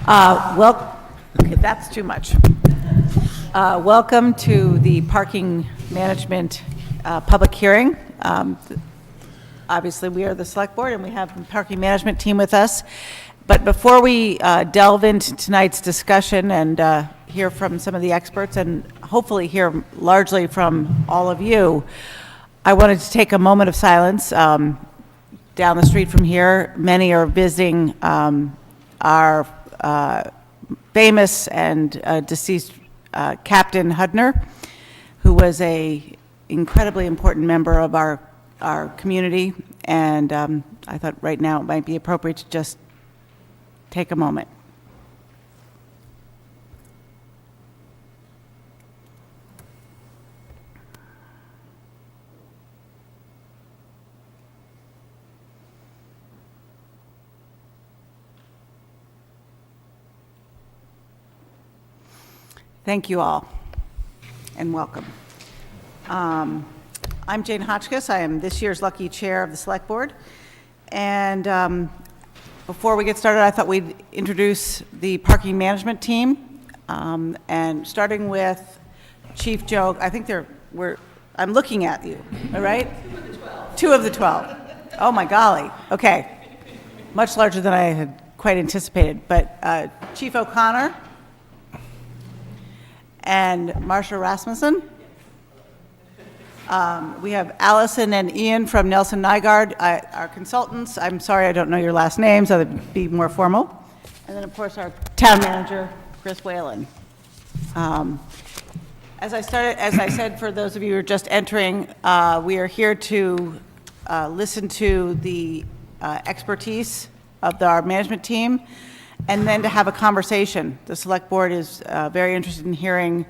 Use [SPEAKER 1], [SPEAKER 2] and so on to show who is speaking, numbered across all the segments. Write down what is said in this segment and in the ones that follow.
[SPEAKER 1] Okay, that's too much. Welcome to the parking management public hearing. Obviously, we are the select board and we have the parking management team with us. But before we delve into tonight's discussion and hear from some of the experts and hopefully hear largely from all of you, I wanted to take a moment of silence. Down the street from here, many are visiting our famous and deceased Captain Hudner, who was a incredibly important member of our community, and I thought right now it might be appropriate to just take a moment. Thank you all, and welcome. I'm Jane Hotchkiss. I am this year's lucky chair of the Select Board. And before we get started, I thought we'd introduce the parking management team. And starting with Chief Joe, I think I'm looking at you, all right? 2 of the 12. Oh my golly, okay. Much larger than I had quite anticipated. But Chief O'Connor, and Marsha Rasmussen. We have Allison and Ian from Nelson Nygaard, our consultants. I'm sorry I don't know your last names, so that'd be more formal. And then, of course, our town manager, Chris Whalen. As I said, for those of you who are just entering, we are here to listen to the expertise of our management team, and then to have a conversation. The Select Board is very interested in hearing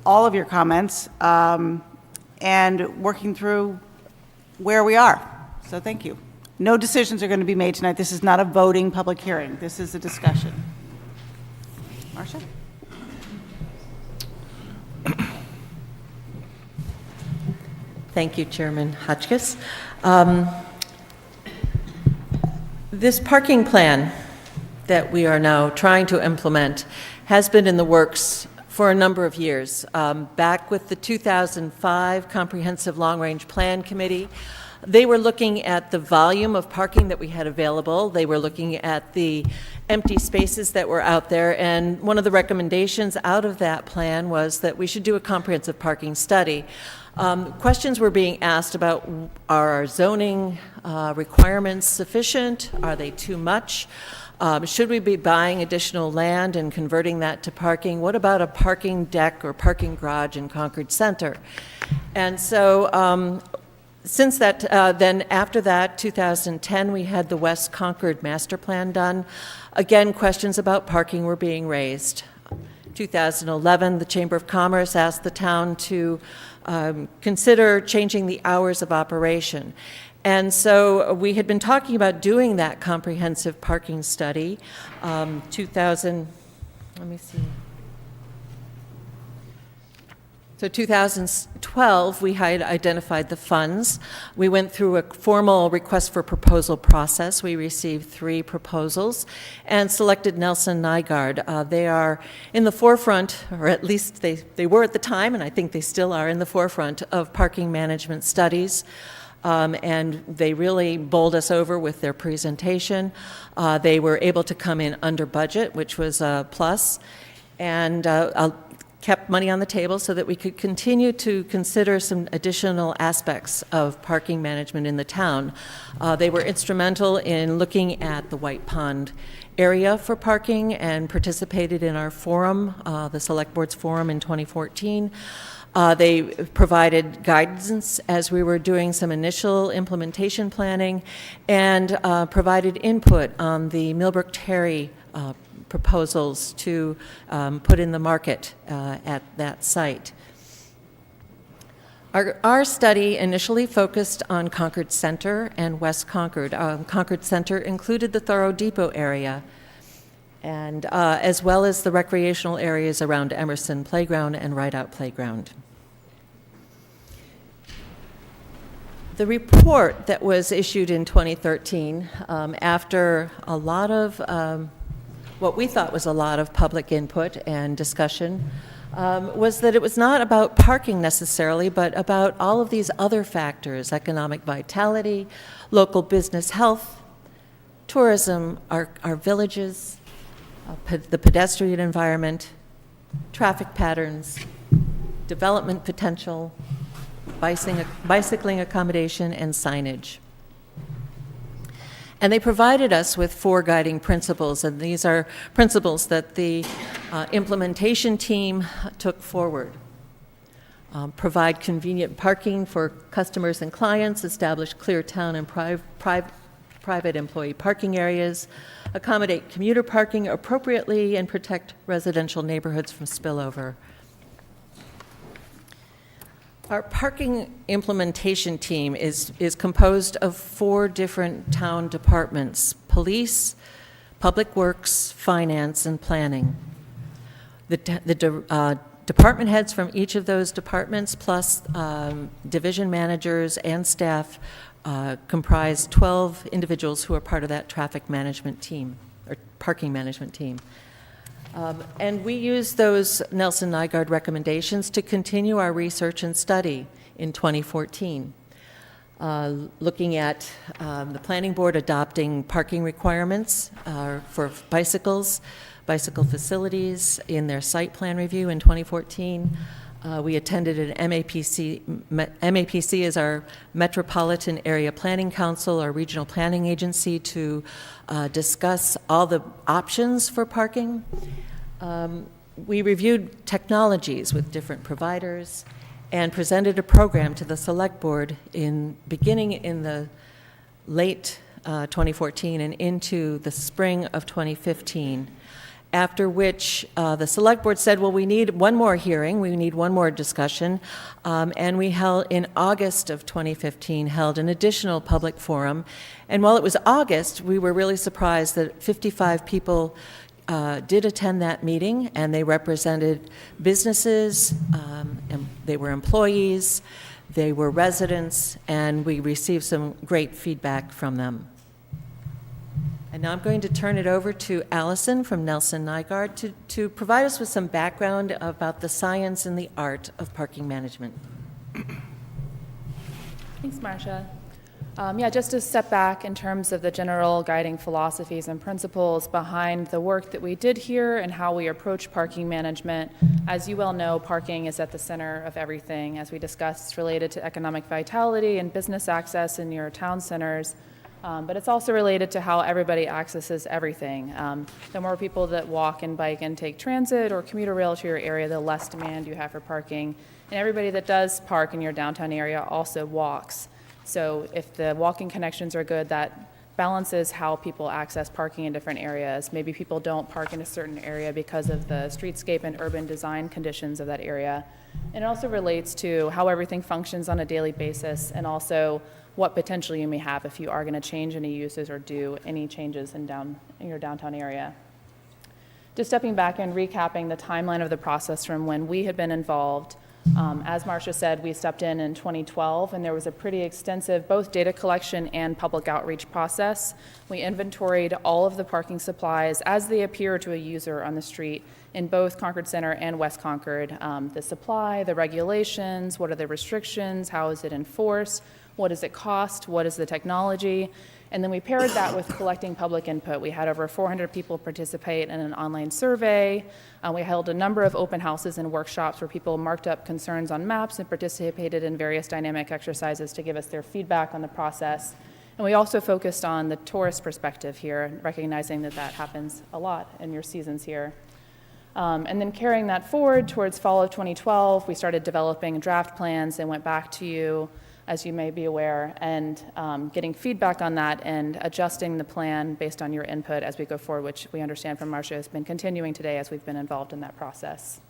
[SPEAKER 1] all of your comments and working through where we are. So thank you. No decisions are going to be made tonight. This is not a voting public hearing. This is a discussion. Marcia?
[SPEAKER 2] Thank you, Chairman Hotchkiss. This parking plan that we are now trying to implement has been in the works for a number of years. Back with the 2005 Comprehensive Long-Range Plan Committee, they were looking at the volume of parking that we had available. They were looking at the empty spaces that were out there, and one of the recommendations out of that plan was that we should do a comprehensive parking study. Questions were being asked about, are our zoning requirements sufficient? Are they too much? Should we be buying additional land and converting that to parking? What about a parking deck or parking garage in Concord Center? And so since that, then after that, 2010, we had the West Concord Master Plan done. Again, questions about parking were being raised. 2011, the Chamber of Commerce asked the town to consider changing the hours of operation. And so we had been talking about doing that comprehensive parking study. 2012, we had identified the funds. We went through a formal request for proposal process. We received 3 proposals and selected Nelson Nygaard. They are in the forefront, or at least they were at the time, and I think they still are in the forefront of parking management studies. And they really bowled us over with their presentation. They were able to come in under budget, which was a plus, and kept money on the table so that we could continue to consider some additional aspects of parking management in the town. They were instrumental in looking at the White Pond area for parking and participated in our forum, the Select Board's forum in 2014. They provided guidance as we were doing some initial implementation planning, and provided input on the Millbrook Terry proposals to put in the market at that site. Our study initially focused on Concord Center and West Concord. Concord Center included the Thoreau Depot area, and as well as the recreational areas around Emerson Playground and Rideout Playground. The report that was issued in 2013, after a lot of what we thought was a lot of public input and discussion, was that it was not about parking necessarily, but about all of these other factors: economic vitality, local business health, tourism, our villages, the pedestrian environment, traffic patterns, development potential, bicycling accommodation, and signage. And they provided us with 4 guiding principles, and these are principles that the implementation team took forward. Provide convenient parking for customers and clients, establish clear town and private employee parking areas, accommodate commuter parking appropriately, and protect residential neighborhoods from spillover. Our parking implementation team is composed of 4 different town departments: police, public works, finance, and planning. The department heads from each of those departments, plus division managers and staff, comprise 12 individuals who are part of that traffic management team, or parking management team. And we use those Nelson Nygaard recommendations to continue our research and study in 2014, looking at the planning board adopting parking requirements for bicycles, bicycle facilities in their site plan review in 2014. We attended an MAPC. MAPC is our Metropolitan Area Planning Council, our regional planning agency, to discuss all the options for parking. We reviewed technologies with different providers and presented a program to the select board beginning in the late 2014 and into the spring of 2015. After which the select board said, well, we need one more hearing, we need one more discussion, and we held, in August of 2015, held an additional public forum. And while it was August, we were really surprised that 55 people did attend that meeting, and they represented businesses, and they were employees, they were residents, and we received some great feedback from them. And now I'm going to turn it over to Allison from Nelson Nygaard to provide us with some background about the science and the art of parking management.
[SPEAKER 3] Thanks, Marcia. Yeah, just to step back in terms of the general guiding philosophies and principles behind the work that we did here and how we approach parking management. As you well know, parking is at the center of everything. As we discussed, it's related to economic vitality and business access in your town centers. But it's also related to how everybody accesses everything. The more people that walk and bike and take transit or commuter rail to your area, the less demand you have for parking. And everybody that does park in your downtown area also walks. So if the walking connections are good, that balances how people access parking in different areas. Maybe people don't park in a certain area because of the streetscape and urban design conditions of that area. And it also relates to how everything functions on a daily basis, and also what potential you may have if you are going to change any uses or do any changes in your downtown area. Just stepping back and recapping the timeline of the process from when we had been involved. As Marcia said, we stepped in 2012, and there was a pretty extensive both data collection and public outreach process. We inventoried all of the parking supplies as they appear to a user on the street in both Concord Center and West Concord. The supply, the regulations, what are the restrictions, how is it enforced, what does it cost, what is the technology, and then we paired that with collecting public input. We had over 400 people participate in an online survey. We held a number of open houses and workshops where people marked up concerns on maps and participated in various dynamic exercises to give us their feedback on the process. And we also focused on the tourist perspective here, recognizing that that happens a lot in your seasons here. And then carrying that forward towards fall of 2012, we started developing draft plans and went back to you, as you may be aware, and getting feedback on that and adjusting the plan based on your input as we go forward, which we understand from Marcia has been continuing today as we've been involved in that process.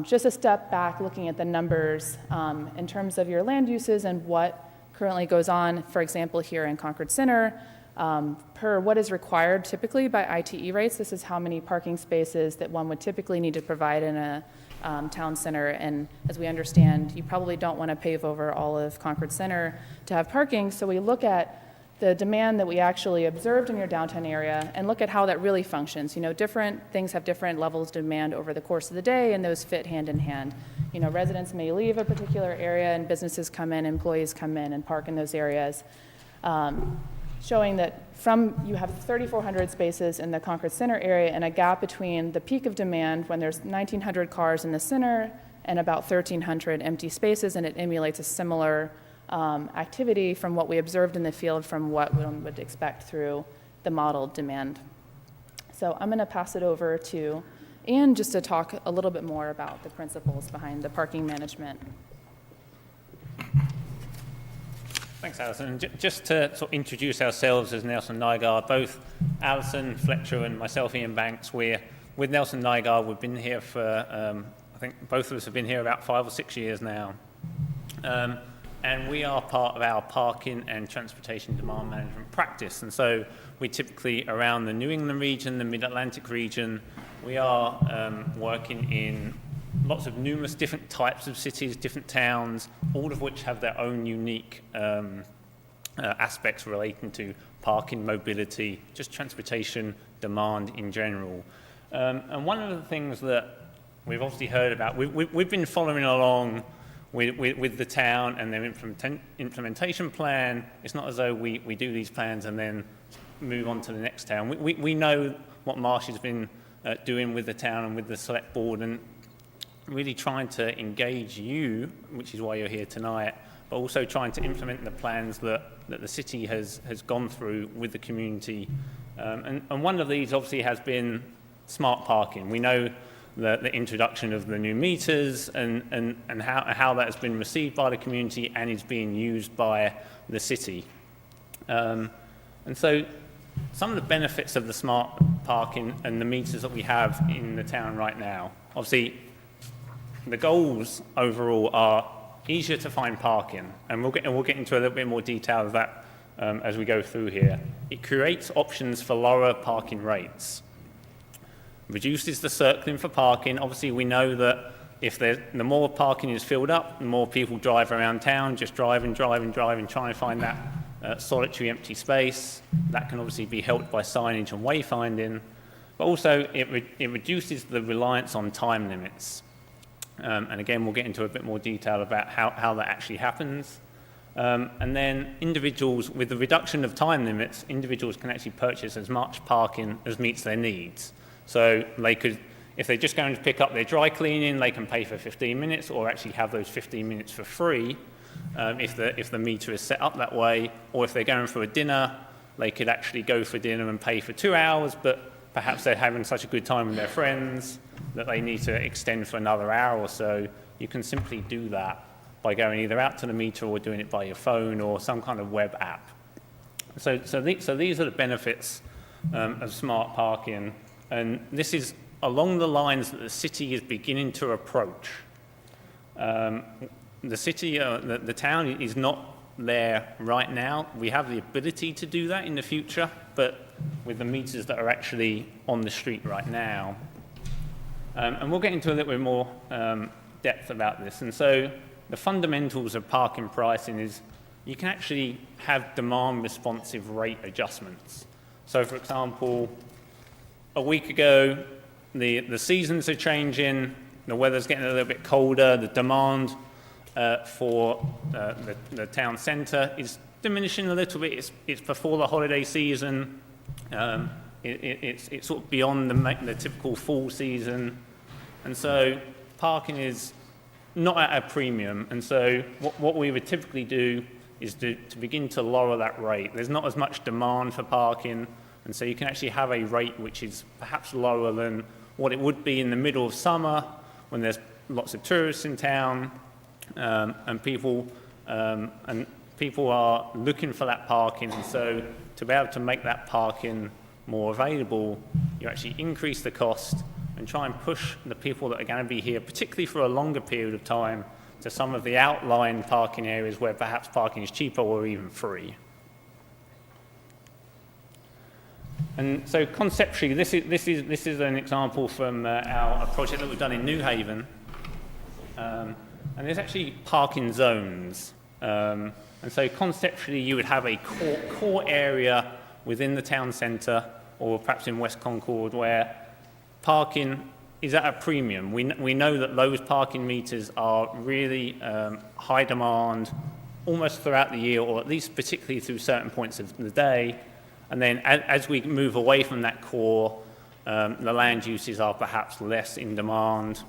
[SPEAKER 3] Just a step back, looking at the numbers in terms of your land uses and what currently goes on, for example, here in Concord Center, per what is required typically by ITE rates. This is how many parking spaces that one would typically need to provide in a town center, and as we understand, you probably don't want to pave over all of Concord Center to have parking, so we look at the demand that we actually observed in your downtown area and look at how that really functions. Different things have different levels of demand over the course of the day, and those fit hand in hand. Residents may leave a particular area and businesses come in, employees come in and park in those areas, showing that you have 3,400 spaces in the Concord Center area and a gap between the peak of demand when there's 1,900 cars in the center and about 1,300 empty spaces, and it emulates a similar activity from what we observed in the field from what one would expect through the modeled demand. So I'm going to pass it over to Ian just to talk a little bit more about the principles behind the parking management.
[SPEAKER 4] Thanks, Alison. Just to sort of introduce ourselves as Nelson Nygaard, both Alison Fletcher and myself, Ian Banks, we're with Nelson Nygaard. We've been here for, I think both of us have been here about 5 or 6 years now. And we are part of our parking and transportation demand management practice. And so we typically, around the New England region, the Mid-Atlantic region, we are working in lots of numerous different types of cities, different towns, all of which have their own unique aspects relating to parking, mobility, just transportation demand in general. And one of the things that we've obviously heard about, we've been following along with the town and their implementation plan. It's not as though we do these plans and then move on to the next town. We know what Marsh has been doing with the town and with the select board, and really trying to engage you, which is why you're here tonight, but also trying to implement the plans that the city has gone through with the community. And one of these obviously has been smart parking. We know the introduction of the new meters and how that has been received by the community and is being used by the city. And so some of the benefits of the smart parking and the meters that we have in the town right now, obviously the goals overall are easier to find parking, and we'll get into a little bit more detail of that as we go through here. It creates options for lower parking rates, reduces the circling for parking. Obviously, we know that if the more parking is filled up, the more people drive around town, just driving, trying to find that solitary empty space. That can obviously be helped by signage and wayfinding, but also it reduces the reliance on time limits. And again, we'll get into a bit more detail about how that actually happens. And then individuals, with the reduction of time limits, individuals can actually purchase as much parking as meets their needs. So they could, if they're just going to pick up their dry cleaning, they can pay for 15 minutes or actually have those 15 minutes for free if the meter is set up that way. Or if they're going for a dinner, they could actually go for dinner and pay for 2 hours, but perhaps they're having such a good time with their friends that they need to extend for another hour or so. You can simply do that by going either out to the meter or doing it by your phone or some kind of web app. So these are the benefits of smart parking. And this is along the lines that the city is beginning to approach. The city, the town is not there right now. We have the ability to do that in the future, but with the meters that are actually on the street right now. And we'll get into a little bit more depth about this. And so the fundamentals of parking pricing is you can actually have demand responsive rate adjustments. So for example, a week ago, the seasons are changing, the weather's getting a little bit colder, the demand for the town centre is diminishing a little bit. It's before the holiday season. It's sort of beyond the typical fall season. And so parking is not at a premium. And so what we would typically do is to begin to lower that rate. There's not as much demand for parking. And so you can actually have a rate which is perhaps lower than what it would be in the middle of summer when there's lots of tourists in town and people are looking for that parking. And so to be able to make that parking more available, you actually increase the cost and try and push the people that are going to be here, particularly for a longer period of time, to some of the outlying parking areas where perhaps parking is cheaper or even free. And so conceptually, this is an example from a project that we've done in New Haven. And there's actually parking zones. And so conceptually, you would have a core area within the town centre, or perhaps in West Concord, where parking is at a premium. We know that those parking meters are really high demand almost throughout the year, or at least particularly through certain points of the day. And then as we move away from that core, the land uses are perhaps less in demand.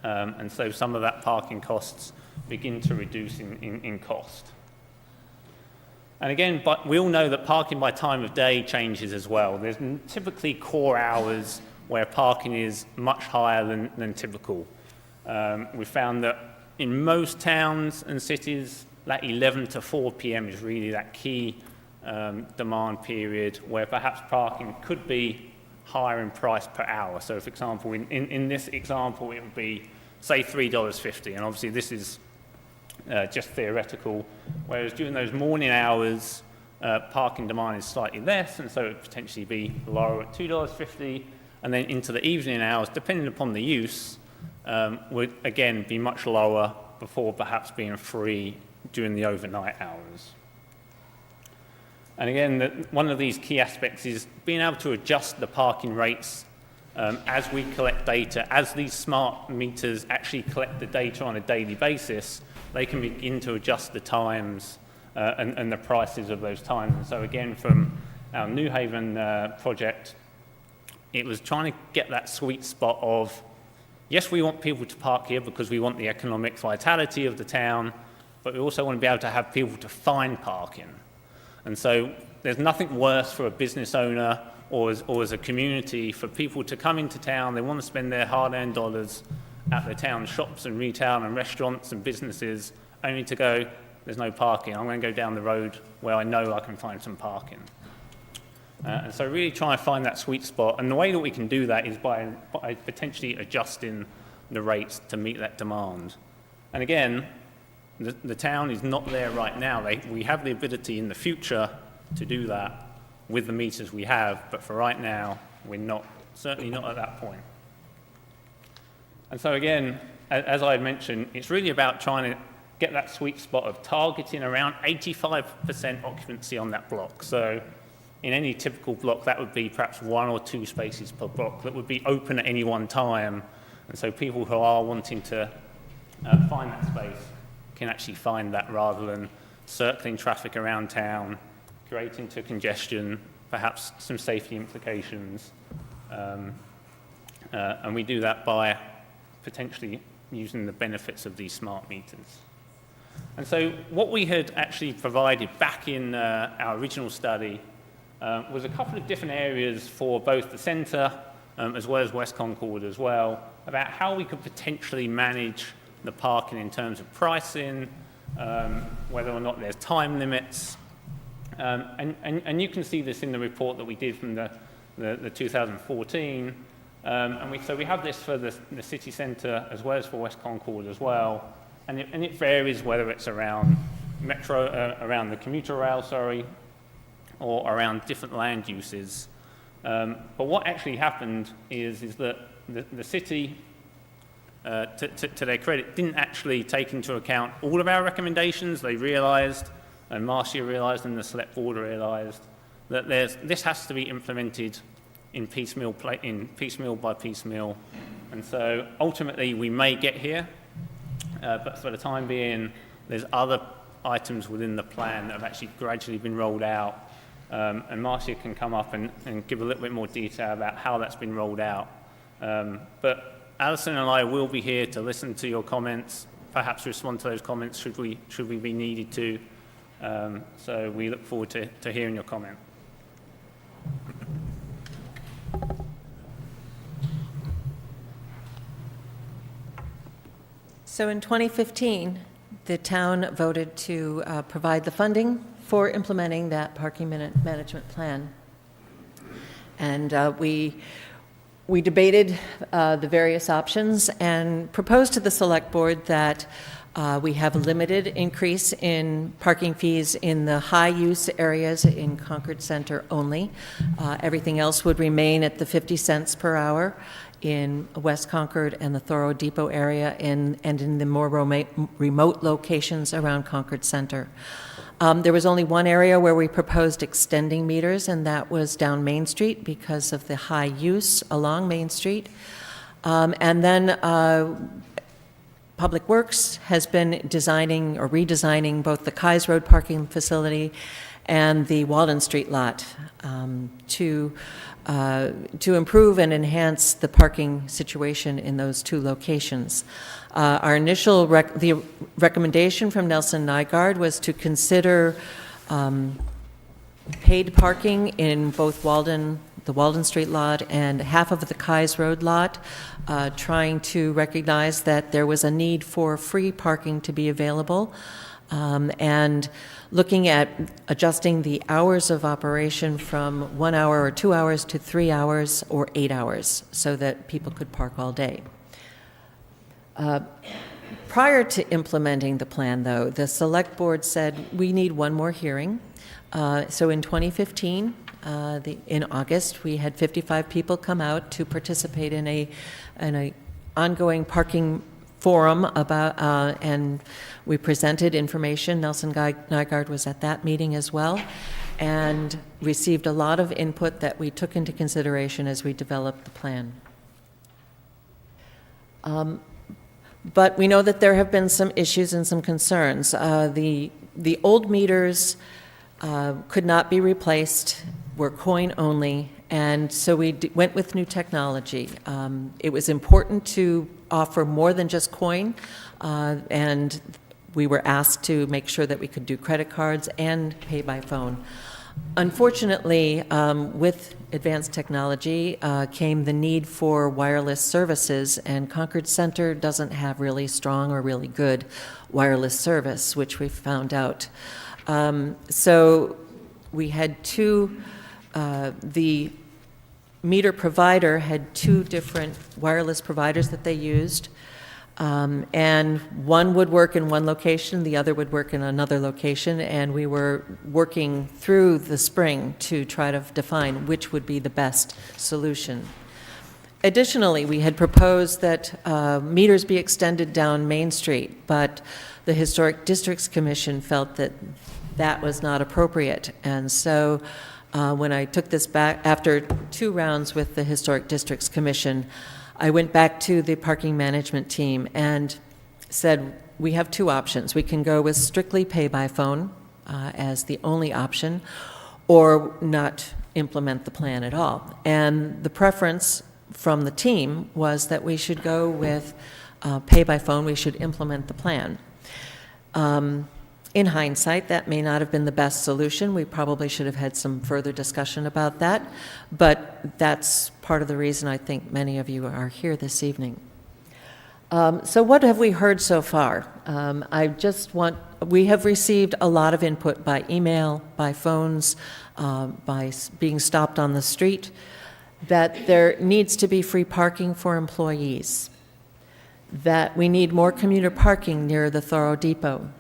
[SPEAKER 4] And so some of that parking costs begin to reduce in cost. And again, but we all know that parking by time of day changes as well. There's typically core hours where parking is much higher than typical. We found that in most towns and cities, that 11 to 4 p.m. is really that key demand period where perhaps parking could be higher in price per hour. So, for example, in this example, it would be, say, $3.50. And obviously, this is just theoretical, whereas during those morning hours, parking demand is slightly less, and so it would potentially be lower at $2.50, and then into the evening hours, depending upon the use, would again be much lower before perhaps being free during the overnight hours. And again, one of these key aspects is being able to adjust the parking rates as we collect data. As these smart meters actually collect the data on a daily basis, they can begin to adjust the times and the prices of those times. And so again, from our New Haven project, it was trying to get that sweet spot of, yes, we want people to park here because we want the economic vitality of the town, but we also want to be able to have people to find parking. And so there's nothing worse for a business owner or as a community for people to come into town, they want to spend their hard-earned dollars at the town shops and retail and restaurants and businesses, only to go, there's no parking. I'm going to go down the road where I know I can find some parking. And so really try and find that sweet spot. And the way that we can do that is by potentially adjusting the rates to meet that demand. And again, the town is not there right now. We have the ability in the future to do that with the meters we have, but for right now, we're not, certainly not at that point. And so again, as I mentioned, it's really about trying to get that sweet spot of targeting around 85% occupancy on that block. So in any typical block, that would be perhaps 1 or 2 spaces per block that would be open at any one time. And so people who are wanting to find that space can actually find that rather than circling traffic around town, creating to congestion, perhaps some safety implications. And we do that by potentially using the benefits of these smart meters. And so what we had actually provided back in our original study was a couple of different areas for both the centre as well as West Concord as well, about how we could potentially manage the parking in terms of pricing, whether or not there's time limits. And you can see this in the report that we did from the 2014. So we have this for the city centre as well as for West Concord as well. And it varies whether it's around around the commuter rail, or around different land uses. But what actually happened is that the city, to their credit, didn't actually take into account all of our recommendations. They realised, and Marcia realised, and the select board realised, that this has to be implemented in piecemeal by piecemeal. And so ultimately we may get here, but for the time being, there's other items within the plan that have actually gradually been rolled out. And Marcia can come up and give a little bit more detail about how that's been rolled out. But Alison and I will be here to listen to your comments, perhaps respond to those comments should we be needed to. So we look forward to hearing your comment.
[SPEAKER 2] So in 2015, the town voted to provide the funding for implementing that parking management plan. And we debated the various options and proposed to the select board that We have a limited increase in parking fees in the high-use areas in Concord Center only. Everything else would remain at the 50 cents per hour in West Concord and the Thoreau Depot area and in the more remote locations around Concord Center. There was only one area where we proposed extending meters, and that was down Main Street because of the high use along Main Street. And then Public Works has been designing or redesigning both the Keyes Road parking facility and the Walden Street lot to improve and enhance the parking situation in those two locations. Our initial the recommendation from Nelson Nygaard was to consider paid parking in both the Walden Street lot and half of the Keyes Road lot, trying to recognize that there was a need for free parking to be available, and looking at adjusting the hours of operation from 1 hour or 2 hours to 3 hours or 8 hours so that people could park all day. Prior to implementing the plan, though, the Select Board said we need one more hearing. So in 2015, in August, we had 55 people come out to participate in a ongoing parking forum about, and we presented information. Nelson Nygaard was at that meeting as well, and received a lot of input that we took into consideration as we developed the plan. But we know that there have been some issues and some concerns. The old meters could not be replaced, were coin only, and so we went with new technology. It was important to offer more than just coin, and we were asked to make sure that we could do credit cards and pay by phone. Unfortunately, with advanced technology came the need for wireless services, and Concord Center doesn't have really strong or really good wireless service, which we found out. So we had the meter provider had two different wireless providers that they used, and one would work in one location, the other would work in another location, and we were working through the spring to try to define which would be the best solution. Additionally, we had proposed that meters be extended down Main Street, but the Historic Districts Commission felt that that was not appropriate, and so when I took this back after 2 rounds with the Historic Districts Commission, I went back to the parking management team and said, we have 2 options. We can go with strictly pay by phone as the only option, or not implement the plan at all. And the preference from the team was that we should go with pay by phone. We should implement the plan. In hindsight, that may not have been the best solution. We probably should have had some further discussion about that, but that's part of the reason I think many of you are here this evening. So what have we heard so far? We have received a lot of input by email, by phones, by being stopped on the street, that there needs to be free parking for employees, that we need more commuter parking near the Thoreau Depot,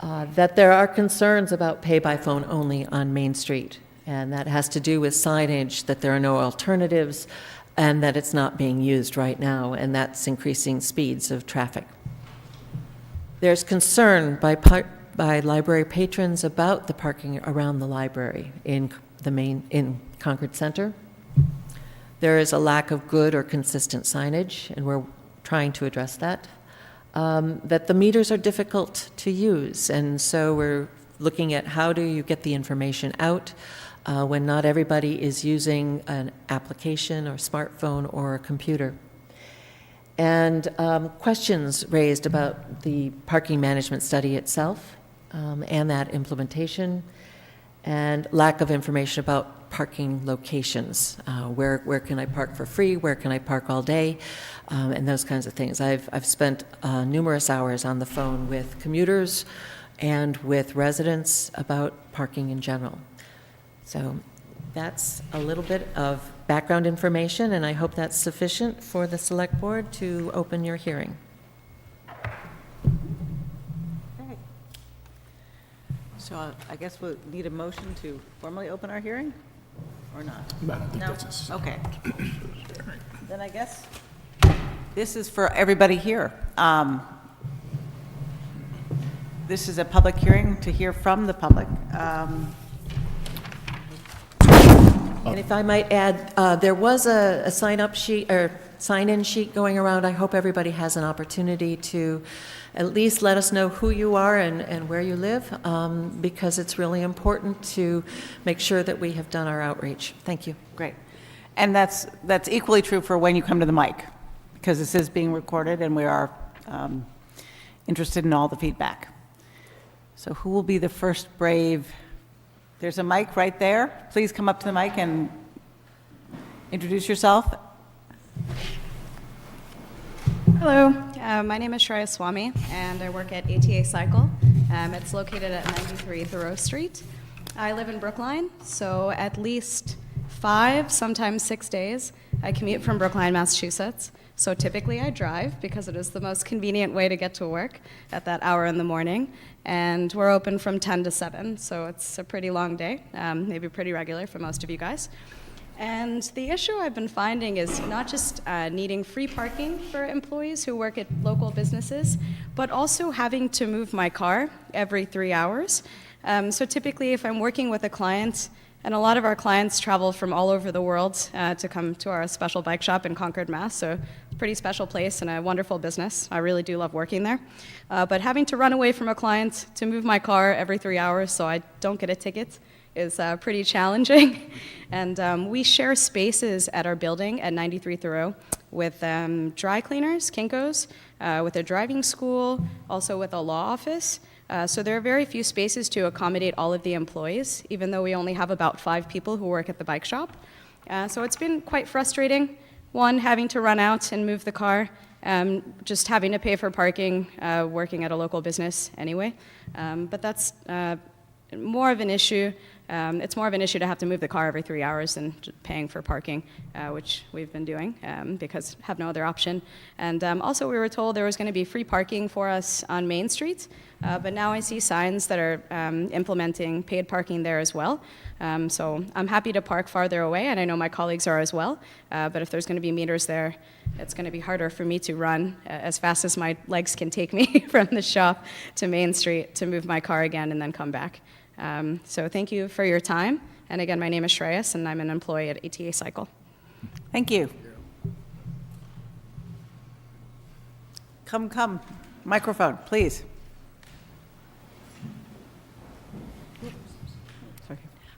[SPEAKER 2] that there are concerns about pay-by-phone only on Main Street, and that has to do with signage, that there are no alternatives, and that it's not being used right now, and that's increasing speeds of traffic. There's concern by library patrons about the parking around the library in Concord Center. There is a lack of good or consistent signage, and we're trying to address that. That the meters are difficult to use, and so we're looking at how do you get the information out when not everybody is using an application or smartphone or a computer. And questions raised about the parking management study itself and that implementation, and lack of information about parking locations. Where can I park for free? Where can I park all day? And those kinds of things. I've spent numerous hours on the phone with commuters and with residents about parking in general. So that's a little bit of background information, and I hope that's sufficient for the Select Board to open your hearing.
[SPEAKER 1] So I guess we'll need a motion to formally open our hearing, or not?
[SPEAKER 5] I don't think
[SPEAKER 1] No?
[SPEAKER 5] that's necessary.
[SPEAKER 1] Okay. Then I guess this is for everybody here. This is a public hearing to hear from the public.
[SPEAKER 2] And if I might add, there was a sign-up sheet, or sign-in sheet going around. I hope everybody has an opportunity to at least let us know who you are and where you live, because it's really important to make sure that we have done our outreach. Thank you.
[SPEAKER 1] Great. And that's equally true for when you come to the mic, because this is being recorded and we are interested in all the feedback. So who will be the first brave? There's a mic right there. Please come up to the mic and introduce yourself.
[SPEAKER 6] Hello, my name is Shreya Swami, and I work at ATA Cycle. It's located at 93 Thoreau Street. I live in Brookline, so at least 5, sometimes 6 days, I commute from Brookline, Massachusetts. So typically I drive because it is the most convenient way to get to work at that hour in the morning. And we're open from 10 to 7, so it's a pretty long day, maybe pretty regular for most of you guys. And the issue I've been finding is not just needing free parking for employees who work at local businesses, but also having to move my car every 3 hours. So typically if I'm working with a client, and a lot of our clients travel from all over the world to come to our special bike shop in Concord, Mass. So it's a pretty special place and a wonderful business. I really do love working there. But having to run away from a client to move my car every 3 hours so I don't get a ticket is pretty challenging. And we share spaces at our building at 93 Thoreau with dry cleaners, Kinko's, with a driving school, also with a law office. So there are very few spaces to accommodate all of the employees, even though we only have about 5 people who work at the bike shop. So it's been quite frustrating. One, having to run out and move the car, just having to pay for parking, working at a local business anyway. But that's more of an issue. It's more of an issue to have to move the car every 3 hours than paying for parking, which we've been doing because have no other option. And also we were told there was going to be free parking for us on Main Street, but now I see signs that are implementing paid parking there as well. So I'm happy to park farther away, and I know my colleagues are as well, but if there's going to be meters there, it's going to be harder for me to run as fast as my legs can take me from the shop to Main Street to move my car again and then come back. So thank you for your time. And again, my name is Shreyas, and I'm an employee at ATA Cycle.
[SPEAKER 1] Thank you. Come. Microphone, please.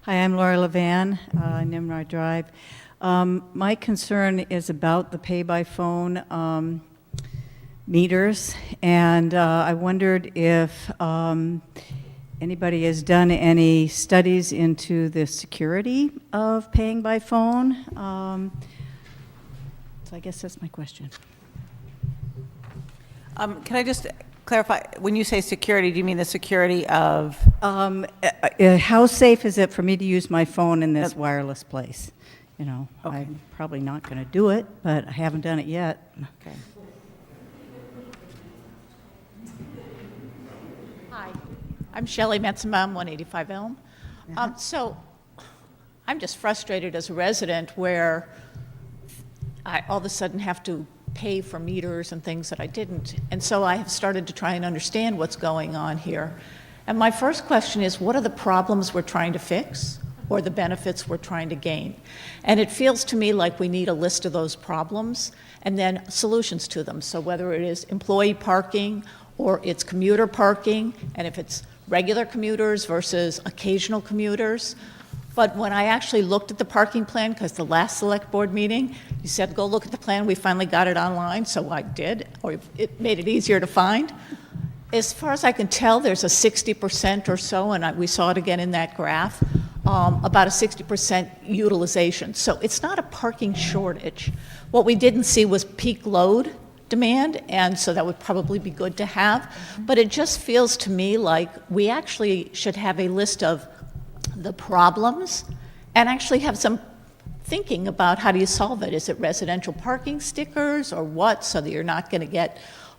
[SPEAKER 7] Hi, I'm Laura Levan, Nimrod Drive. My concern is about the pay-by-phone meters, and I wondered if anybody has done any studies into the security of paying by phone. So I guess that's my question.
[SPEAKER 1] Can I just clarify, when you say security, do you mean the security of?
[SPEAKER 7] How safe is it for me to use my phone in this wireless place? You know,
[SPEAKER 1] Okay.
[SPEAKER 7] I'm probably not going to do it, but I haven't done it yet.
[SPEAKER 1] Okay.
[SPEAKER 8] Hi, I'm Shelley Metzenbaum, 185 Elm. So I'm just frustrated as a resident where I all of a sudden have to pay for meters and things that I didn't. And so I have started to try and understand what's going on here. And my first question is, what are the problems we're trying to fix or the benefits we're trying to gain? And it feels to me like we need a list of those problems and then solutions to them. So whether it is employee parking or it's commuter parking, and if it's regular commuters versus occasional commuters. But when I actually looked at the parking plan, because the last select board meeting, you said, go look at the plan, we finally got it online, so I did, or it made it easier to find. As far as I can tell, there's a 60% or so, and we saw it again in that graph, about a 60% utilization. So it's not a parking shortage. What we didn't see was peak load demand, and so that would probably be good to have. But it just feels to me like we actually should have a list of the problems and actually have some thinking about how do you solve it. Is it residential parking stickers or what, so that you're not going to get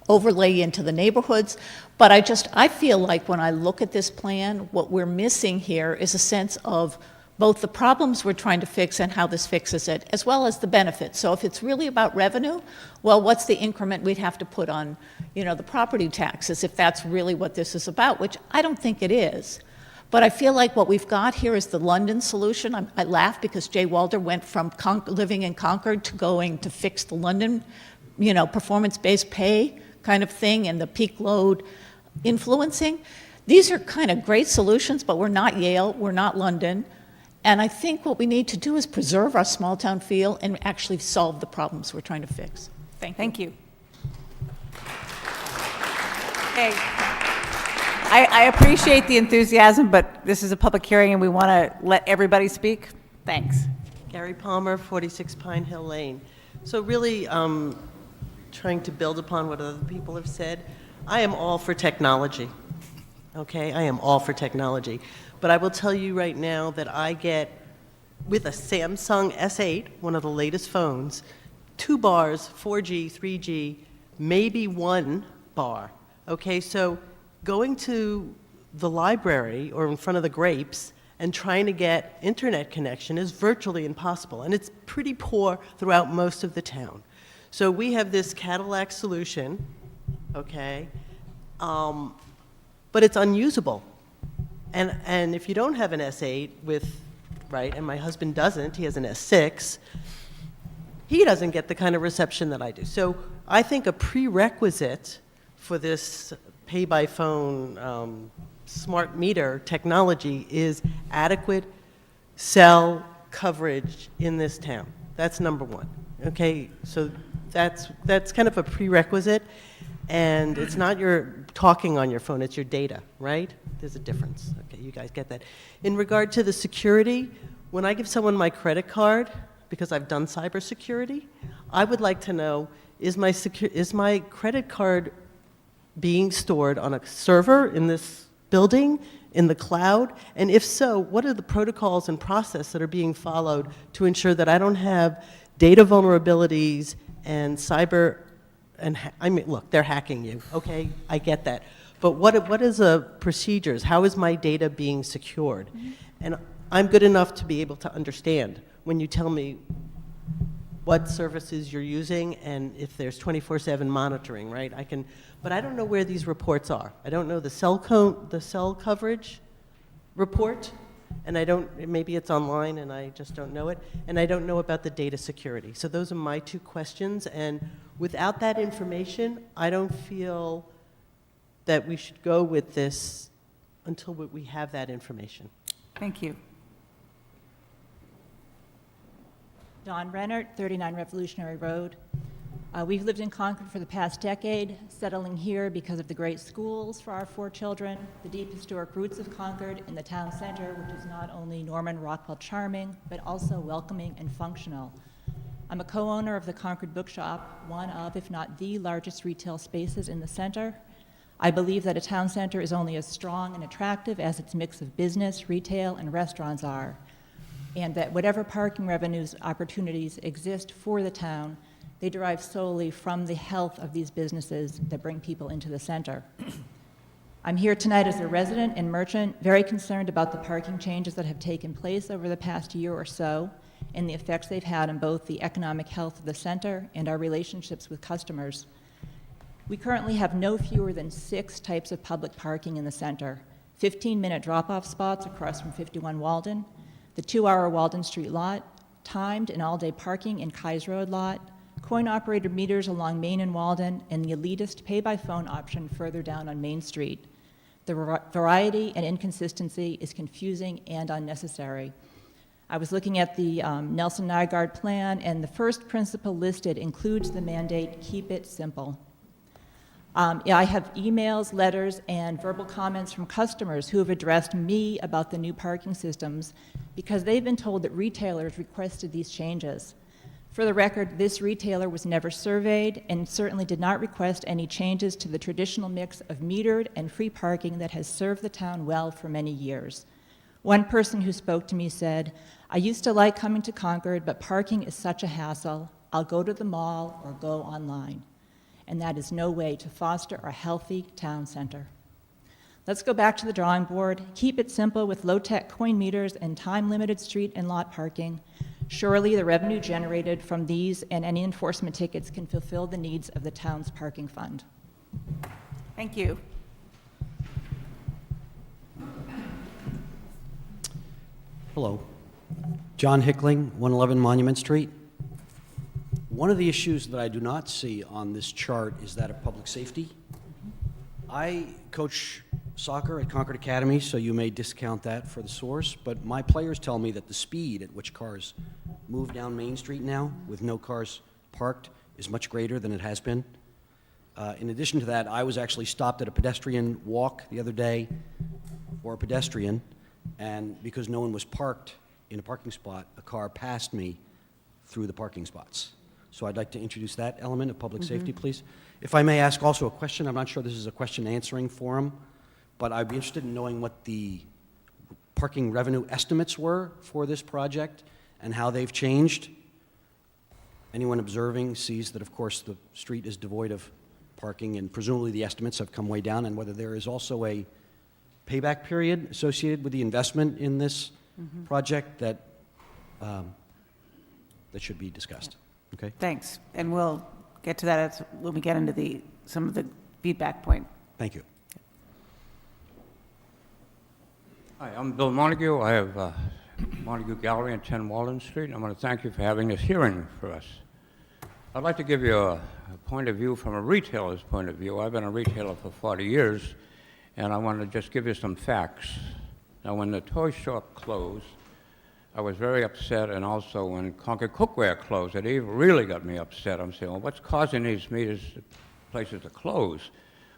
[SPEAKER 8] overlay into the neighborhoods. But I feel like when I look at this plan, what we're missing here is a sense of both the problems we're trying to fix and how this fixes it, as well as the benefits. So if it's really about revenue, well, what's the increment we'd have to put on, the property taxes, if that's really what this is about, which I don't think it is. But I feel like what we've got here is the London solution. I laugh because Jay Walder went from living in Concord to going to fix the London, performance-based pay kind of thing and the peak load influencing. These are kind of great solutions, but we're not Yale, we're not London. And I think what we need to do is preserve our small town feel and actually solve the problems we're trying to fix.
[SPEAKER 1] Thank you. Okay. I appreciate the enthusiasm, but this is a public hearing and we want to let everybody speak. Thanks.
[SPEAKER 5] Gary Palmer, 46 Pine Hill Lane. So really, trying to build upon what other people have said, I am all for technology, okay? I am all for technology. But I will tell you right now that I get, with a Samsung S8, one of the latest phones, 2 bars, 4G, 3G, maybe 1 bar, okay? So going to the library or in front of the grapes and trying to get internet connection is virtually impossible, and it's pretty poor throughout most of the town. So we have this Cadillac solution, okay, but it's unusable. And if you don't have an S8 right, and my husband doesn't, he has an S6, he doesn't get the kind of reception that I do. So I think a prerequisite for this pay-by-phone smart meter technology is adequate cell coverage in this town. That's number one, okay? So that's kind of a prerequisite, and it's not your talking on your phone, it's your data, right? There's a difference. Okay, you guys get that. In regard to the security, when I give someone my credit card, because I've done cybersecurity, I would like to know, is my credit card being stored on a server in this building, in the cloud? And if so, what are the protocols and process that are being followed to ensure that I don't have data vulnerabilities and cyber, and I mean, look, they're hacking you, okay? I get that. But what is the procedures? How is my data being secured? Mm-hmm. And I'm good enough to be able to understand when you tell me what services you're using and if there's 24/7 monitoring, right? But I don't know where these reports are. I don't know the cell coverage report, and maybe it's online and I just don't know it, and I don't know about the data security. So those are my 2 questions, and without that information, I don't feel that we should go with this until we have that information.
[SPEAKER 1] Thank you.
[SPEAKER 9] Dawn Rennert, 39 Revolutionary Road. We've lived in Concord for the past decade, settling here because of the great schools for our 4 children, the deep historic roots of Concord, and the town center, which is not only Norman Rockwell charming, but also welcoming and functional. I'm a co-owner of the Concord Bookshop, one of, if not the largest retail spaces in the center. I believe that a town center is only as strong and attractive as its mix of business, retail, and restaurants are, and that whatever parking revenues opportunities exist for the town, they derive solely from the health of these businesses that bring people into the center. I'm here tonight as a resident and merchant, very concerned about the parking changes that have taken place over the past year or so and the effects they've had on both the economic health of the center and our relationships with customers. We currently have no fewer than 6 types of public parking in the center: 15-minute drop-off spots across from 51 Walden, the 2-hour Walden Street lot, timed and all-day parking in Kais Road lot, coin-operated meters along Main and Walden, and the elitist pay-by-phone option further down on Main Street. The variety and inconsistency is confusing and unnecessary. I was looking at the Nelson Nygaard plan, and the first principle listed includes the mandate, keep it simple. I have emails, letters, and verbal comments from customers who have addressed me about the new parking systems because they've been told that retailers requested these changes. For the record, this retailer was never surveyed and certainly did not request any changes to the traditional mix of metered and free parking that has served the town well for many years. One person who spoke to me said, "I used to like coming to Concord, but parking is such a hassle. I'll go to the mall or go online." and that is no way to foster a healthy town center. Let's go back to the drawing board. Keep it simple with low-tech coin meters and time-limited street and lot parking. Surely the revenue generated from these and any enforcement tickets can fulfill the needs of the town's parking fund.
[SPEAKER 1] Thank you.
[SPEAKER 10] Hello. John Hickling, 111 Monument Street. One of the issues that I do not see on this chart is that of public safety. I coach soccer at Concord Academy, so you may discount that for the source, but my players tell me that the speed at which cars move down Main Street now, with no cars parked, is much greater than it has been. In addition to that, I was actually stopped at a pedestrian walk the other day for a pedestrian, and because no one was parked in a parking spot, a car passed me through the parking spots. So I'd like to introduce that element of public safety, please. If I may ask also a question, I'm not sure this is a question answering forum, but I'd be interested in knowing what the parking revenue estimates were for this project and how they've changed. Anyone observing sees that, of course, the street is devoid of parking, and presumably the estimates have come way down, and whether there is also a payback period associated with the investment in this project that should be discussed. Okay?
[SPEAKER 1] Thanks. And we'll get to that when we get into some of the feedback point.
[SPEAKER 10] Thank you.
[SPEAKER 11] Hi, I'm Bill Montague. I have Montague Gallery on 10 Walden Street. I want to thank you for having this hearing for us. I'd like to give you a point of view from a retailer's point of view. I've been a retailer for 40 years, and I want to just give you some facts. Now, when the toy shop closed, I was very upset, and also when Concord Cookware closed, it even really got me upset. I'm saying, well, what's causing these places to close?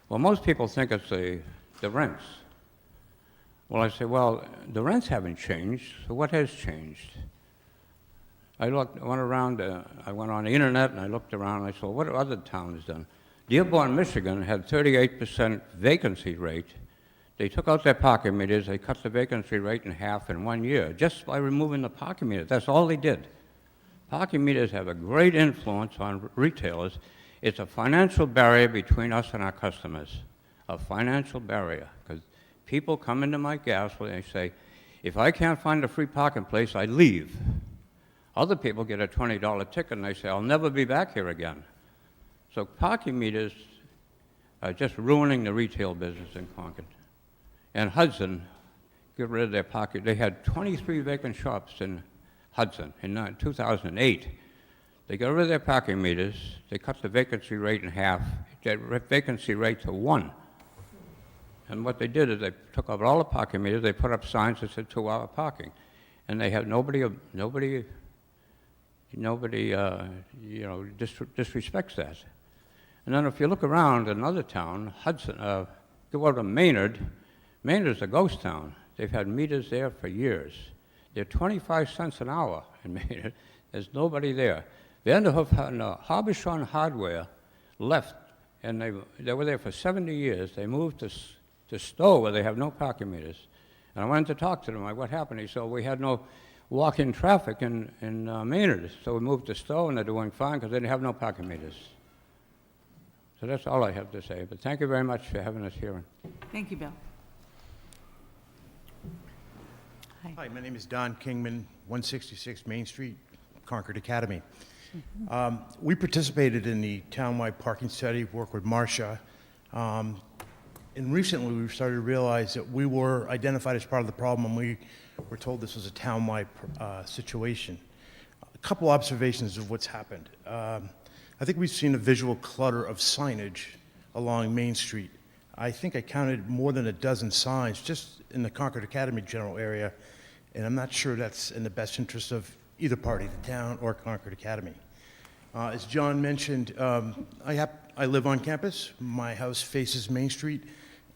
[SPEAKER 11] Well, most people think it's the rents. Well, I say, well, the rents haven't changed, so what has changed? I went on the internet and I looked around and I saw, what have other towns done? Dearborn, Michigan had 38% vacancy rate. They took out their parking meters, they cut the vacancy rate in half in 1 year, just by removing the parking meters. That's all they did. Parking meters have a great influence on retailers. It's a financial barrier between us and our customers, a financial barrier, because people come into my gas and they say, if I can't find a free parking place, I leave. Other people get a $20 ticket and they say, I'll never be back here again. So parking meters are just ruining the retail business in Concord. And Hudson, get rid of their parking. They had 23 vacant shops in Hudson in 2008. They got rid of their parking meters. They cut the vacancy rate in half, their vacancy rate to 1. And what they did is they took out all the parking meters, they put up signs that said 2-hour parking. And they had nobody disrespects that. And then if you look around another town, Hudson, go over to Maynard. Maynard's a ghost town. They've had meters there for years. They're 25 cents an hour in Maynard. There's nobody there. Vanderhoof and Harbison Hardware left, and they were there for 70 years. They moved to Stowe, where they have no parking meters. And I went to talk to them. What happened? He said, we had no walk-in traffic in Maynard, so we moved to Stowe, and they're doing fine because they didn't have no parking meters. So that's all I have to say. But thank you very much for having us hearing.
[SPEAKER 1] Thank you, Bill.
[SPEAKER 12] Hi, my name is Don Kingman, 166 Main Street, Concord Academy. We participated in the townwide parking study, worked with Marcia, and recently we've started to realize that we were identified as part of the problem and we were told this was a townwide situation. A couple observations of what's happened. I think we've seen a visual clutter of signage along Main Street. I think I counted more than a dozen signs just in the Concord Academy general area, and I'm not sure that's in the best interest of either party, the town or Concord Academy. As John mentioned, I live on campus. My house faces Main Street,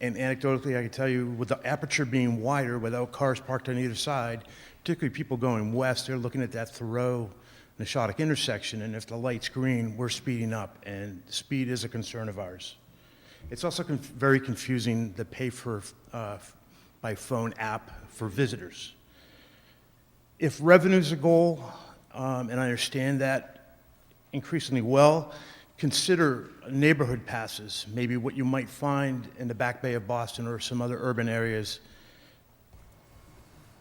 [SPEAKER 12] and anecdotally I can tell you, with the aperture being wider without cars parked on either side, particularly people going west, they're looking at that Thoreau-Neshottic intersection, and if the light's green, we're speeding up, and speed is a concern of ours. It's also very confusing, the pay for by phone app for visitors. If revenue's a goal, and I understand that increasingly well, consider neighborhood passes, maybe what you might find in the Back Bay of Boston or some other urban areas.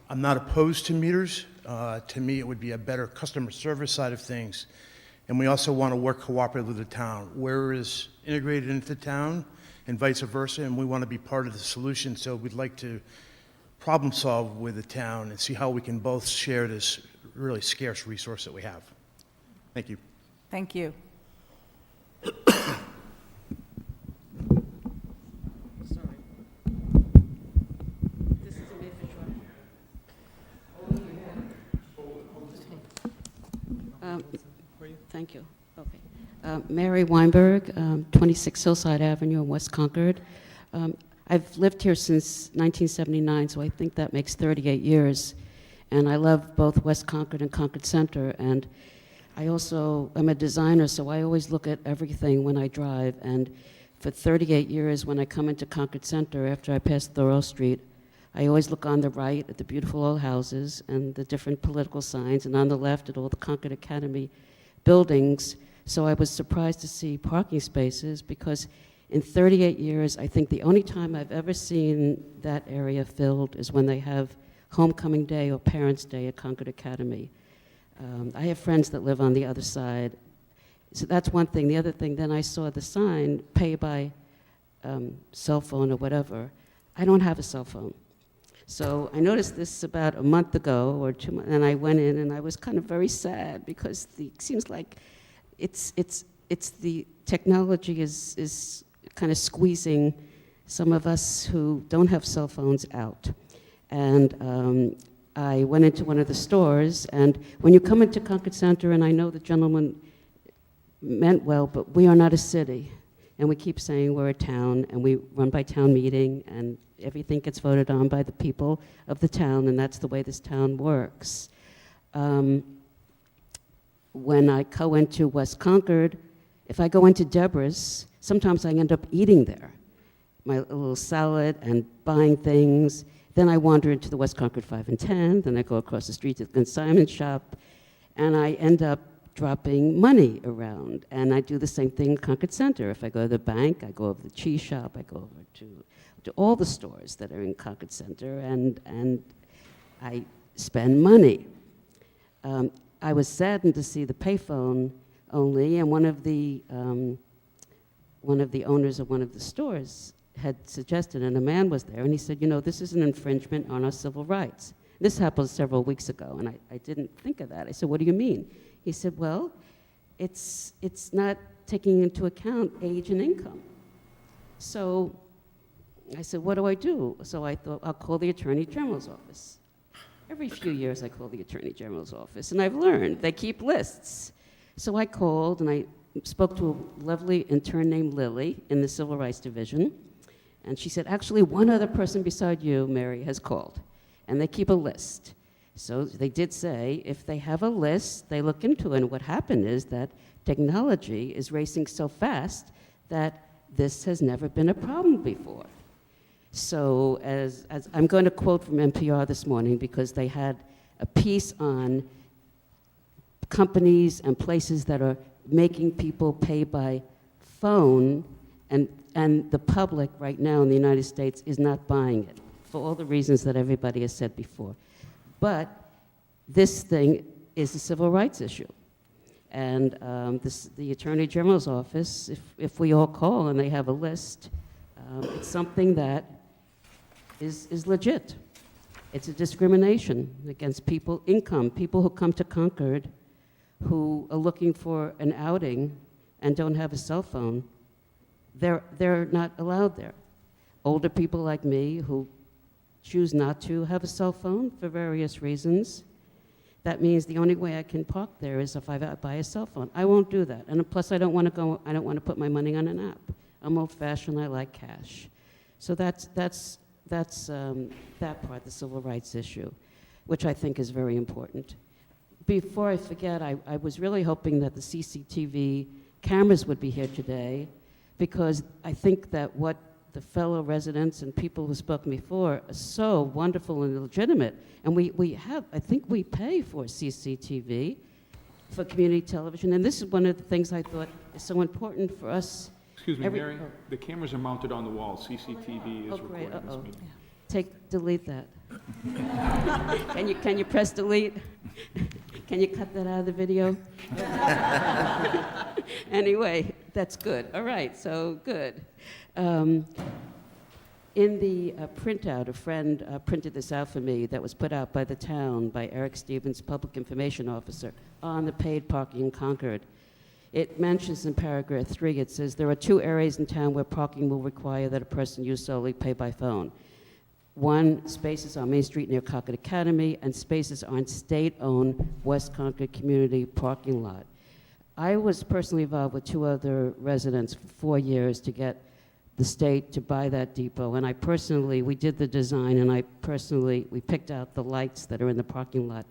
[SPEAKER 12] I'm not opposed to meters. To me, it would be a better customer service side of things. And we also want to work cooperatively with the town. Where is integrated into town and vice versa, and we want to be part of the solution. So we'd like to problem solve with the town and see how we can both share this really scarce resource that we have. Thank you.
[SPEAKER 1] Thank you.
[SPEAKER 13] Thank you. Okay. Mary Weinberg, 26 Hillside Avenue in West Concord. I've lived here since 1979, so I think that makes 38 years. And I love both West Concord and Concord Center. And I also am a designer, so I always look at everything when I drive. And for 38 years, when I come into Concord Center, after I pass Thoreau Street, I always look on the right at the beautiful old houses and the different political signs, and on the left at all the Concord Academy buildings. So I was surprised to see parking spaces, because in 38 years, I think the only time I've ever seen that area filled is when they have homecoming day or parents' day at Concord Academy. I have friends that live on the other side. So that's one thing. The other thing, then I saw the sign, pay by cell phone or whatever. I don't have a cell phone. So I noticed this about a month ago or 2 months, and I went in and I was kind of very sad, because it seems like it's the technology is kind of squeezing some of us who don't have cell phones out. And I went into one of the stores, and when you come into Concord Center, and I know the gentleman meant well, but we are not a city. And we keep saying we're a town, and we run by town meeting, and everything gets voted on by the people of the town, and that's the way this town works. When I go into West Concord, if I go into Deborah's, sometimes I end up eating there, my little salad and buying things. Then I wander into the West Concord 5 and 10, then I go across the street to the consignment shop, and I end up dropping money around. And I do the same thing in Concord Center. If I go to the bank, I go over to the cheese shop, I go over to all the stores that are in Concord Center, and I spend money. I was saddened to see the payphone only, and one of the owners of one of the stores had suggested, and a man was there, and he said, you know, this is an infringement on our civil rights. This happened several weeks ago, and I didn't think of that. I said, what do you mean? He said, well, it's not taking into account age and income. So I said, what do I do? So I thought, I'll call the Attorney General's office. Every few years I call the Attorney General's office, and I've learned they keep lists. So I called, and I spoke to a lovely intern named Lily in the Civil Rights Division, and she said, actually, one other person beside you, Mary, has called, and they keep a list. So they did say, if they have a list, they look into it. And what happened is that technology is racing so fast that this has never been a problem before. So as I'm going to quote from NPR this morning, because they had a piece on companies and places that are making people pay by phone, and the public right now in the United States is not buying it, for all the reasons that everybody has said before. But this thing is a civil rights issue. And the Attorney General's office, if we all call and they have a list, it's something that is legit. It's a discrimination against people who come to Concord who are looking for an outing and don't have a cell phone. They're not allowed there. Older people like me who choose not to have a cell phone for various reasons, that means the only way I can park there is if I buy a cell phone. I won't do that. And plus, I don't want to put my money on an app. I'm old-fashioned, I like cash. So that's that part, the civil rights issue, which I think is very important. Before I forget, I was really hoping that the CCTV cameras would be here today, because I think that what the fellow residents and people who spoke before are so wonderful and legitimate. And I think we pay for CCTV. for community television. And this is one of the things I thought is so important for us.
[SPEAKER 14] Excuse me, Mary, the cameras are mounted on the wall. CCTV is
[SPEAKER 13] Great.
[SPEAKER 14] recording this meeting.
[SPEAKER 13] Delete that. Can you press delete? Can you cut that out of the video? Anyway, that's good. All right, so good. In the printout, a friend printed this out for me that was put out by the town by Eric Stevens, Public Information Officer, on the paid parking in Concord. It mentions in paragraph 3, it says, there are 2 areas in town where parking will require that a person use solely pay by phone. 1, spaces on Main Street near Concord Academy, and spaces on state-owned West Concord Community parking lot. I was personally involved with 2 other residents for 4 years to get the state to buy that depot, and we did the design, and we picked out the lights that are in the parking lot,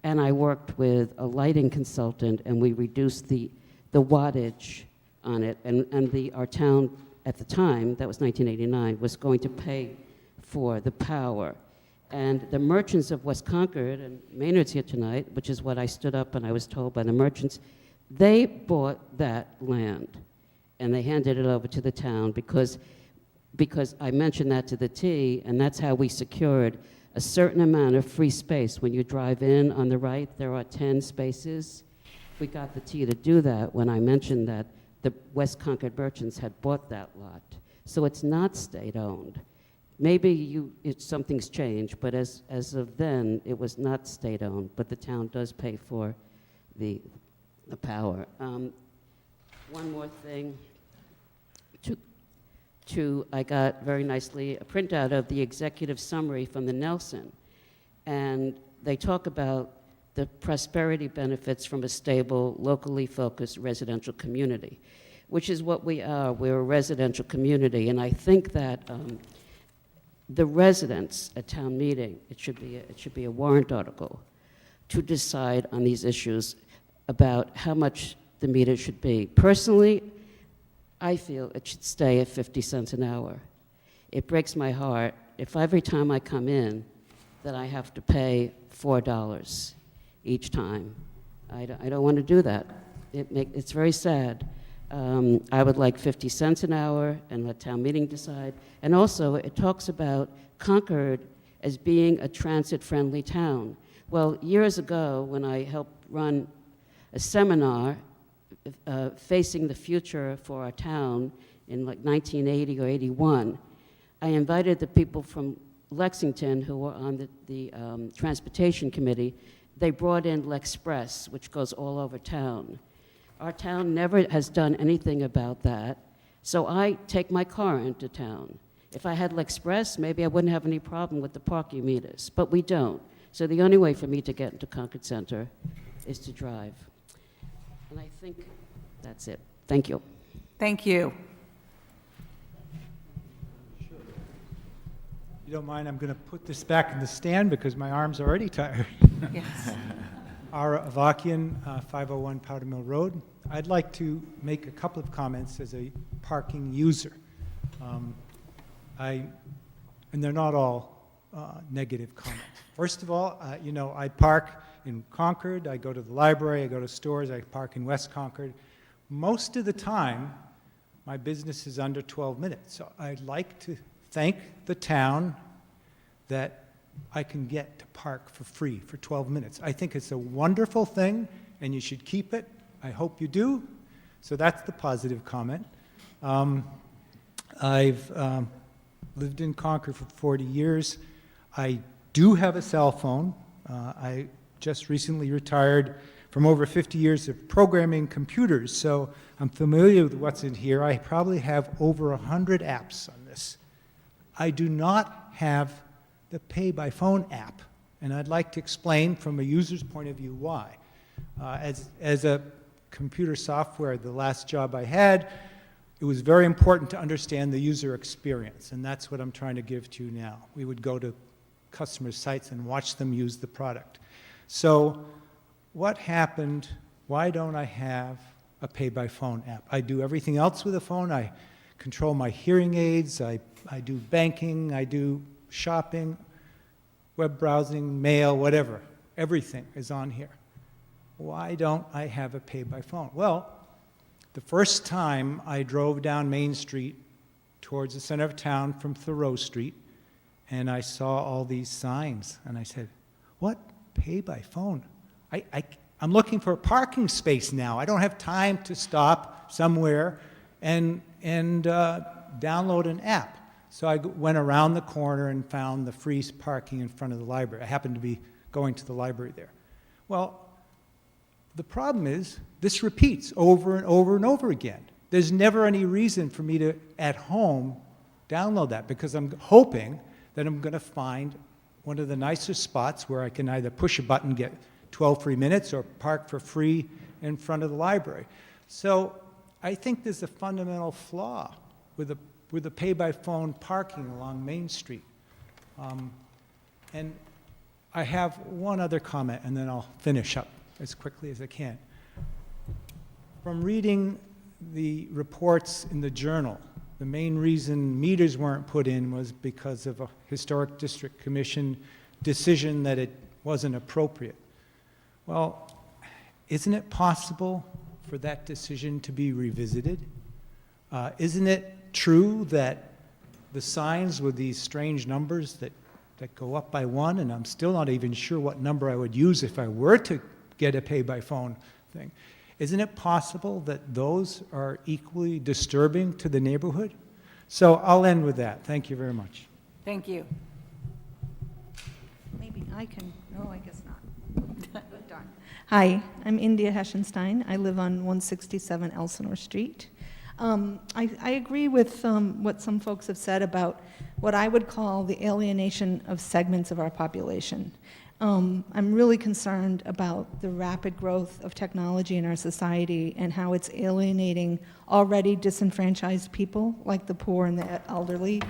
[SPEAKER 13] and I worked with a lighting consultant, and we reduced the wattage on it, and our town at the time, that was 1989, was going to pay for the power. And the merchants of West Concord, and Maynard's here tonight, which is what I stood up and I was told by the merchants, they bought that land and they handed it over to the town because I mentioned that to the T, and that's how we secured a certain amount of free space. When you drive in on the right, there are 10 spaces. We got the T to do that when I mentioned that the West Concord merchants had bought that lot. So it's not state-owned. Maybe something's changed, but as of then, it was not state-owned, but the town does pay for the power. One more thing. I got very nicely a printout of the executive summary from the Nelson, and they talk about the prosperity benefits from a stable, locally focused residential community, which is what we are. We're a residential community, and I think that the residents at town meeting, it should be a warrant article to decide on these issues about how much the meter should be. Personally, I feel it should stay at 50 cents an hour. It breaks my heart if every time I come in that I have to pay $4 each time. I don't want to do that. It's very sad. I would like 50 cents an hour and let town meeting decide. And also, it talks about Concord as being a transit-friendly town. Well, years ago, when I helped run a seminar facing the future for our town in like 1980 or 81, I invited the people from Lexington who were on the transportation committee. They brought in L'Express, which goes all over town. Our town never has done anything about that, so I take my car into town. If I had L'Express, maybe I wouldn't have any problem with the parking meters, but we don't. So the only way for me to get into Concord Center is to drive. And I think that's it. Thank you.
[SPEAKER 1] Thank you.
[SPEAKER 15] You don't mind, I'm going to put this back in the stand because my arm's already tired.
[SPEAKER 1] Yes.
[SPEAKER 15] Ara Avakian, 501 Powder Mill Road. I'd like to make a couple of comments as a parking user. And they're not all negative comments. First of all, I park in Concord, I go to the library, I go to stores, I park in West Concord. Most of the time, my business is under 12 minutes. So I'd like to thank the town that I can get to park for free for 12 minutes. I think it's a wonderful thing, and you should keep it. I hope you do. So that's the positive comment. I've lived in Concord for 40 years. I do have a cell phone. I just recently retired from over 50 years of programming computers, so I'm familiar with what's in here. I probably have over 100 apps on this. I do not have the pay-by-phone app, and I'd like to explain from a user's point of view why. As a computer software, the last job I had, it was very important to understand the user experience, and that's what I'm trying to give to you now. We would go to customer sites and watch them use the product. So what happened? Why don't I have a pay-by-phone app? I do everything else with a phone. I control my hearing aids. I do banking. I do shopping, web browsing, mail, whatever. Everything is on here. why don't I have a pay by phone? Well, the first time I drove down Main Street towards the center of town from Thoreau Street, and I saw all these signs, and I said, what? Pay by phone? I'm looking for a parking space now. I don't have time to stop somewhere and download an app. So I went around the corner and found the free parking in front of the library. I happened to be going to the library there. Well, the problem is this repeats over and over and over again. There's never any reason for me to, at home, download that because I'm hoping that I'm going to find one of the nicer spots where I can either push a button, get 12 free minutes, or park for free in front of the library. So I think there's a fundamental flaw with the pay-by-phone parking along Main Street. And I have one other comment, and then I'll finish up as quickly as I can. From reading the reports in the journal, the main reason meters weren't put in was because of a Historic District Commission decision that it wasn't appropriate. Well, isn't it possible for that decision to be revisited? Isn't it true that the signs with these strange numbers that go up by one, and I'm still not even sure what number I would use if I were to get a pay-by-phone thing, isn't it possible that those are equally disturbing to the neighborhood? So I'll end with that. Thank you very much.
[SPEAKER 1] Thank you.
[SPEAKER 16] Maybe I can, no, I guess not. Darn. Hi, I'm India Heschenstein. I live on 167 Elsinore Street. I agree with what some folks have said about what I would call the alienation of segments of our population. I'm really concerned about the rapid growth of technology in our society and how it's alienating already disenfranchised people like the poor and the elderly,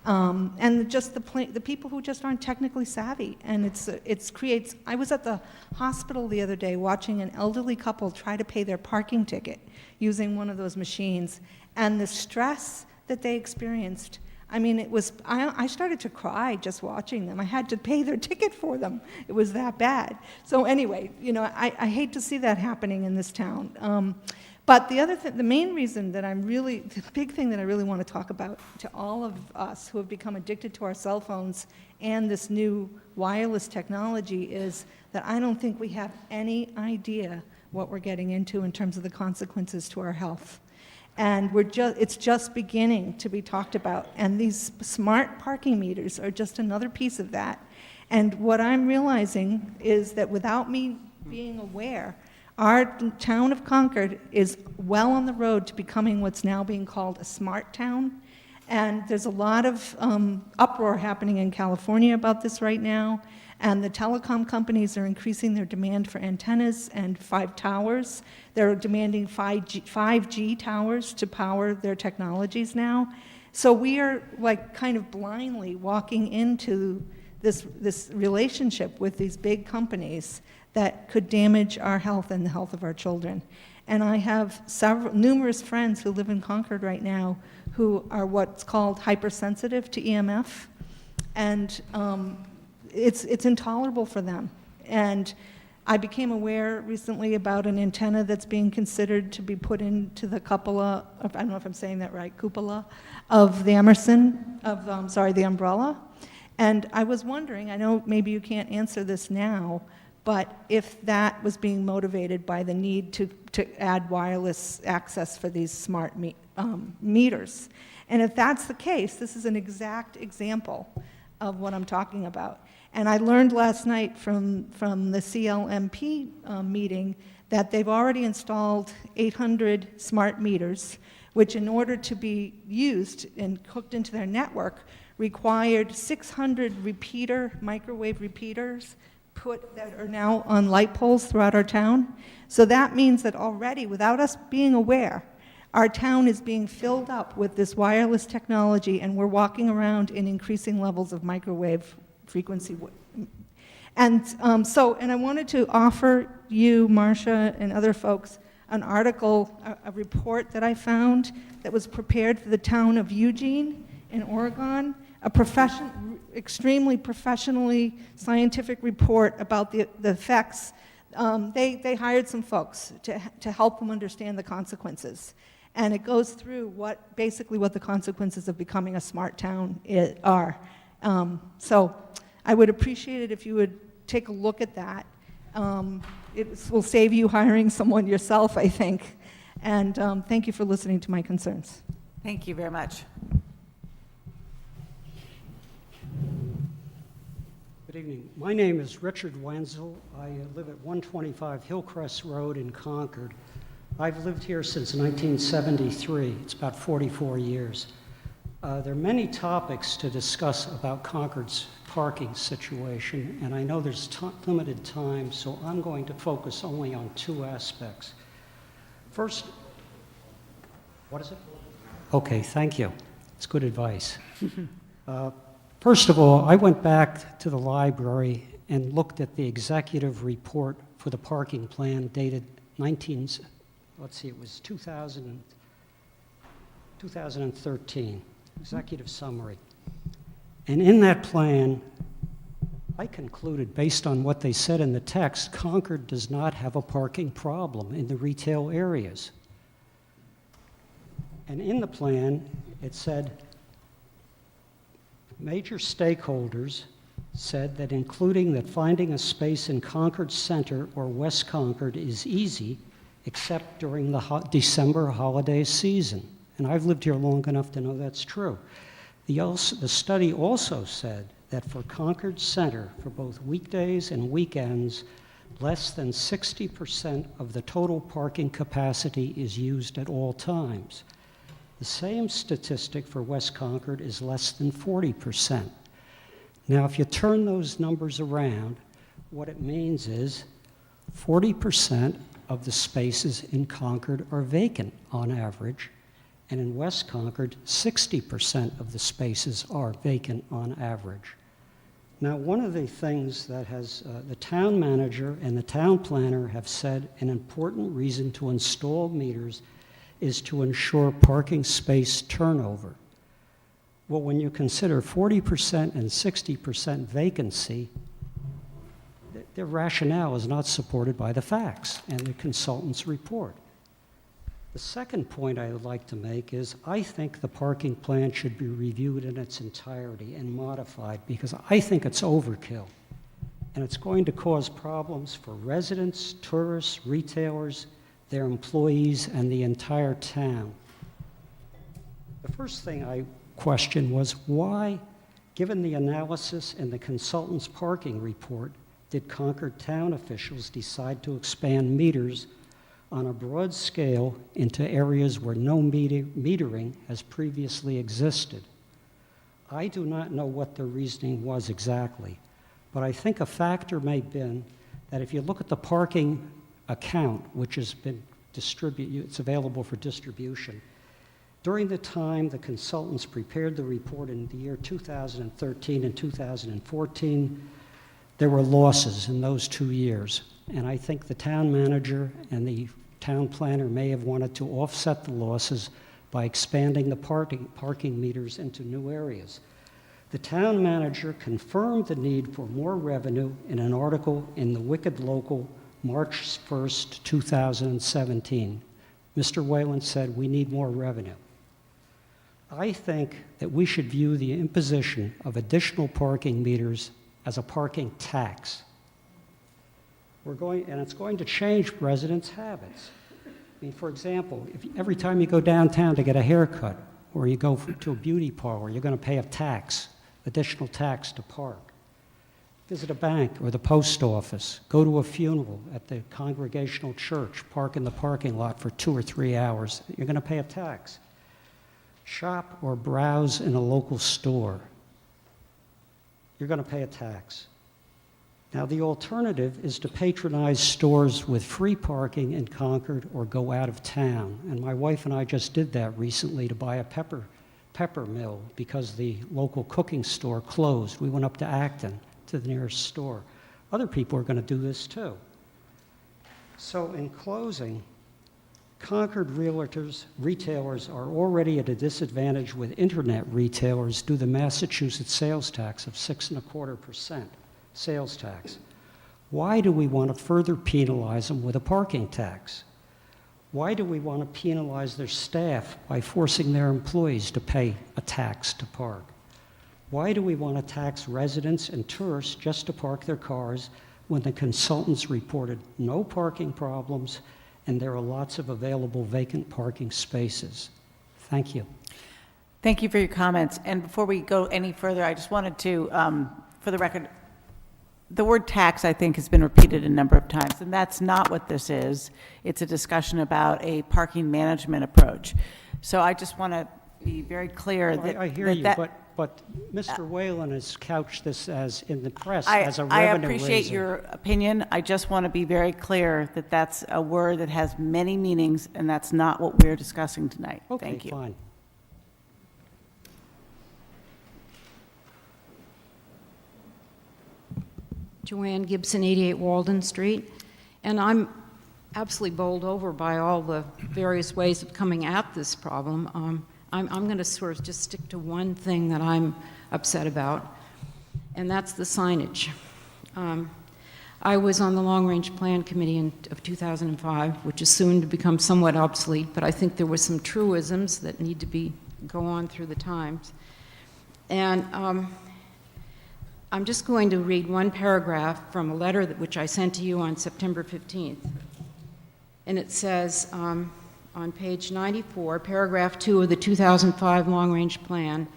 [SPEAKER 16] and just the people who just aren't technically savvy. And it creates. I was at the hospital the other day watching an elderly couple try to pay their parking ticket using one of those machines, and the stress that they experienced. I mean, it was, I started to cry just watching them. I had to pay their ticket for them. It was that bad. So anyway, you know, I hate to see that happening in this town. But the other thing, the main reason that the big thing that I really want to talk about to all of us who have become addicted to our cell phones and this new wireless technology is that I don't think we have any idea what we're getting into in terms of the consequences to our health. And it's just beginning to be talked about. And these smart parking meters are just another piece of that. And what I'm realizing is that without me being aware, our town of Concord is well on the road to becoming what's now being called a smart town. And there's a lot of uproar happening in California about this right now. And the telecom companies are increasing their demand for antennas and 5 towers. They're demanding 5G towers to power their technologies now. So we are like kind of blindly walking into this relationship with these big companies that could damage our health and the health of our children. And I have numerous friends who live in Concord right now who are what's called hypersensitive to EMF. And it's intolerable for them. And I became aware recently about an antenna that's being considered to be put into the cupola, I don't know if I'm saying that right, cupola, of the the umbrella. And I was wondering, I know maybe you can't answer this now, but if that was being motivated by the need to add wireless access for these smart meters. And if that's the case, this is an exact example of what I'm talking about. And I learned last night from the CLMP meeting that they've already installed 800 smart meters, which in order to be used and hooked into their network required 600 microwave repeaters that are now on light poles throughout our town. So that means that already, without us being aware, our town is being filled up with this wireless technology, and we're walking around in increasing levels of microwave frequency. And I wanted to offer you, Marcia, and other folks, an article, a report that I found that was prepared for the town of Eugene in Oregon, extremely professionally scientific report about the effects They hired some folks to help them understand the consequences. And it goes through basically what the consequences of becoming a smart town are. So I would appreciate it if you would take a look at that. It will save you hiring someone yourself, I think. And thank you for listening to my concerns.
[SPEAKER 1] Thank you very much.
[SPEAKER 17] Good evening. My name is Richard Wenzel. I live at 125 Hillcrest Road in Concord. I've lived here since 1973. It's about 44 years. There are many topics to discuss about Concord's parking situation, and I know there's limited time, so I'm going to focus only on two aspects. First, what is it? Okay, thank you. It's good advice. First of all, I went back to the library and looked at the executive report for the parking plan dated 2013, executive summary. And in that plan, I concluded, based on what they said in the text, Concord does not have a parking problem in the retail areas. And in the plan, it said, major stakeholders said that including that finding a space in Concord Center or West Concord is easy, except during the December holiday season. And I've lived here long enough to know that's true. The study also said that for Concord Center, for both weekdays and weekends, less than 60% of the total parking capacity is used at all times. The same statistic for West Concord is less than 40%. Now, if you turn those numbers around, what it means is 40% of the spaces in Concord are vacant on average, and in West Concord, 60% of the spaces are vacant on average. Now, one of the things that the town manager and the town planner have said an important reason to install meters is to ensure parking space turnover. Well, when you consider 40% and 60% vacancy, their rationale is not supported by the facts and the consultant's report. The second point I would like to make is I think the parking plan should be reviewed in its entirety and modified because I think it's overkill. And it's going to cause problems for residents, tourists, retailers, their employees, and the entire town. The first thing I questioned was why, given the analysis in the consultant's parking report, did Concord town officials decide to expand meters on a broad scale into areas where no metering has previously existed? I do not know what the reasoning was exactly, but I think a factor may have been that if you look at the parking account, which has been distributed, it's available for distribution. During the time the consultants prepared the report in the year 2013 and 2014, there were losses in those 2 years. And I think the town manager and the town planner may have wanted to offset the losses by expanding the parking meters into new areas. The town manager confirmed the need for more revenue in an article in the Wicked Local, March 1st, 2017. Mr. Whalen said, we need more revenue. I think that we should view the imposition of additional parking meters as a parking tax. And it's going to change residents' habits. I mean, for example, every time you go downtown to get a haircut or you go to a beauty parlor, you're going to pay a tax, additional tax to park. Visit a bank or the post office, go to a funeral at the Congregational Church, park in the parking lot for 2 or 3 hours, you're going to pay a tax. Shop or browse in a local store, you're going to pay a tax. Now, the alternative is to patronize stores with free parking in Concord or go out of town. And my wife and I just did that recently to buy a pepper mill because the local cooking store closed. We went up to Acton to the nearest store. Other people are going to do this too. So in closing, Concord retailers are already at a disadvantage with internet retailers due to the Massachusetts sales tax of 6.25% sales tax. Why do we want to further penalize them with a parking tax? Why do we want to penalize their staff by forcing their employees to pay a tax to park? Why do we want to tax residents and tourists just to park their cars when the consultants reported no parking problems and there are lots of available vacant parking spaces? Thank you.
[SPEAKER 1] Thank you for your comments. And before we go any further, I just wanted to, for the record, the word tax, I think, has been repeated a number of times, and that's not what this is. It's a discussion about a parking management approach. So I just want to be very clear that
[SPEAKER 17] I hear you, but Mr. Whalen has couched this as, in the press, as a revenue raiser.
[SPEAKER 1] I appreciate your opinion. I just want to be very clear that that's a word that has many meanings, and that's not what we're discussing tonight.
[SPEAKER 17] Okay,
[SPEAKER 1] Thank you.
[SPEAKER 17] Fine.
[SPEAKER 18] Joanne Gibson, 88 Walden Street, and I'm absolutely bowled over by all the various ways of coming at this problem. I'm going to sort of just stick to one thing that I'm upset about, and that's the signage. I was on the Long Range Plan Committee of 2005, which is soon to become somewhat obsolete, but I think there were some truisms that need to go on through the times. And I'm just going to read one paragraph from a letter which I sent to you on September 15th. And it says, on page 94, paragraph 2 of the 2005 long-range plan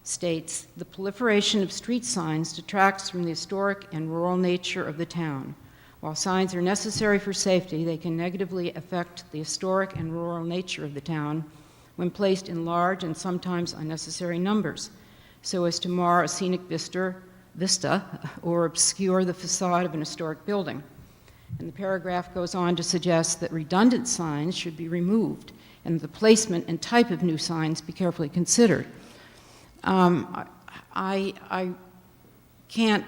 [SPEAKER 18] states, the proliferation of street signs detracts from the historic and rural nature of the town. While signs are necessary for safety, they can negatively affect the historic and rural nature of the town when placed in large and sometimes unnecessary numbers, so as to mar a scenic vista or obscure the facade of an historic building. And the paragraph goes on to suggest that redundant signs should be removed and the placement and type of new signs be carefully considered. I can't,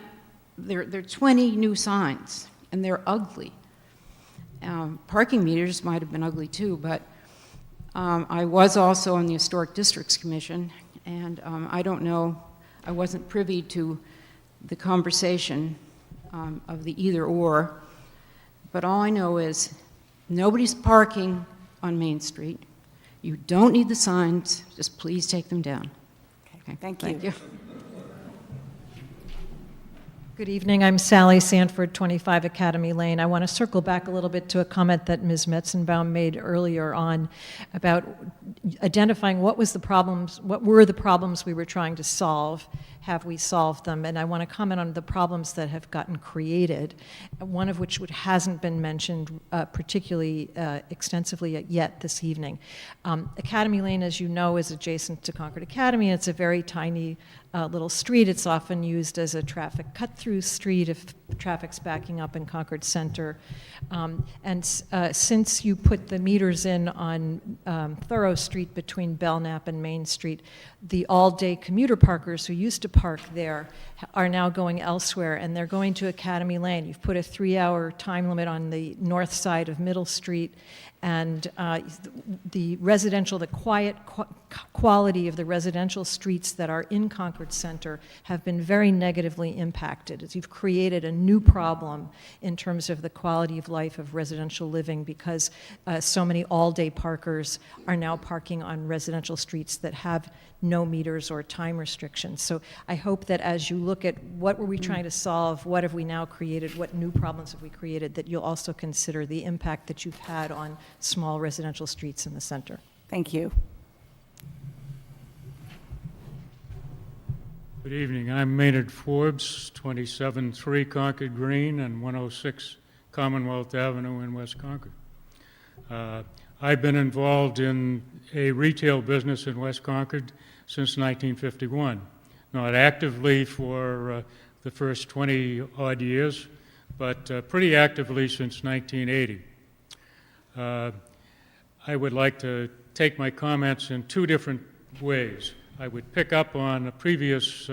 [SPEAKER 18] there are 20 new signs, and they're ugly. Parking meters might have been ugly too, but I was also on the Historic Districts Commission, and I don't know, I wasn't privy to the conversation of the either or, but all I know is nobody's parking on Main Street. You don't need the signs, just please take them down.
[SPEAKER 1] Okay, thank you.
[SPEAKER 19] Good evening, I'm Sally Sanford, 25 Academy Lane. I want to circle back a little bit to a comment that Ms. Metzenbaum made earlier on about identifying what were the problems we were trying to solve. Have we solved them? And I want to comment on the problems that have gotten created, one of which hasn't been mentioned particularly extensively yet this evening. Academy Lane, as you know, is adjacent to Concord Academy, and it's a very tiny little street. It's often used as a traffic cut-through street if traffic's backing up in Concord Center. Since you put the meters in on Thorough Street between Belknap and Main Street, the all-day commuter parkers who used to park there are now going elsewhere, and they're going to Academy Lane. You've put a 3-hour time limit on the north side of Middle Street, and the residential, the quiet quality of the residential streets that are in Concord Center have been very negatively impacted, as you've created a new problem in terms of the quality of life of residential living, because so many all-day parkers are now parking on residential streets that have no meters or time restrictions. So I hope that as you look at what were we trying to solve, what have we now created, what new problems have we created, that you'll also consider the impact that you've had on small residential streets in the center.
[SPEAKER 1] Thank you.
[SPEAKER 20] Good evening. I'm Maynard Forbes, 27-3 Concord Green and 106 Commonwealth Avenue in West Concord. I've been involved in a retail business in West Concord since 1951. Not actively for the first 20-odd years, but pretty actively since 1980. I would like to take my comments in two different ways. I would pick up on a previous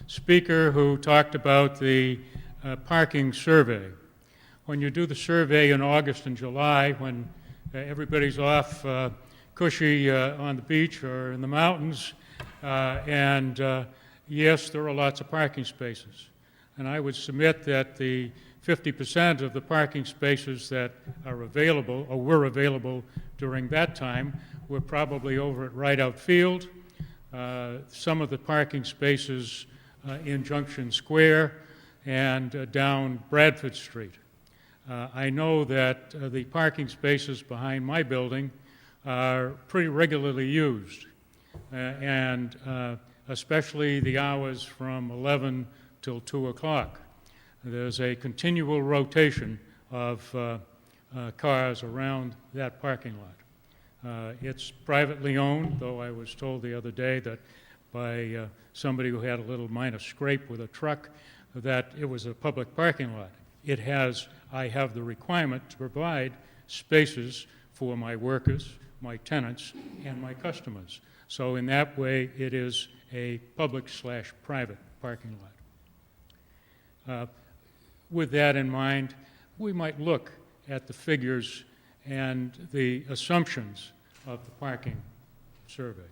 [SPEAKER 20] speaker who talked about the parking survey. When you do the survey in August and July, when everybody's off cushy on the beach or in the mountains, yes, there are lots of parking spaces. And I would submit that the 50% of the parking spaces that are available or were available during that time were probably over at Rideout Field, some of the parking spaces in Junction Square, and down Bradford Street. I know that the parking spaces behind my building are pretty regularly used, and especially the hours from 11 till 2 o'clock. There's a continual rotation of cars around that parking lot. It's privately owned, though I was told the other day that by somebody who had a little minor scrape with a truck that it was a public parking lot. I have the requirement to provide spaces for my workers, my tenants, and my customers. So in that way, it is a public/private parking lot. With that in mind, we might look at the figures and the assumptions of the parking survey.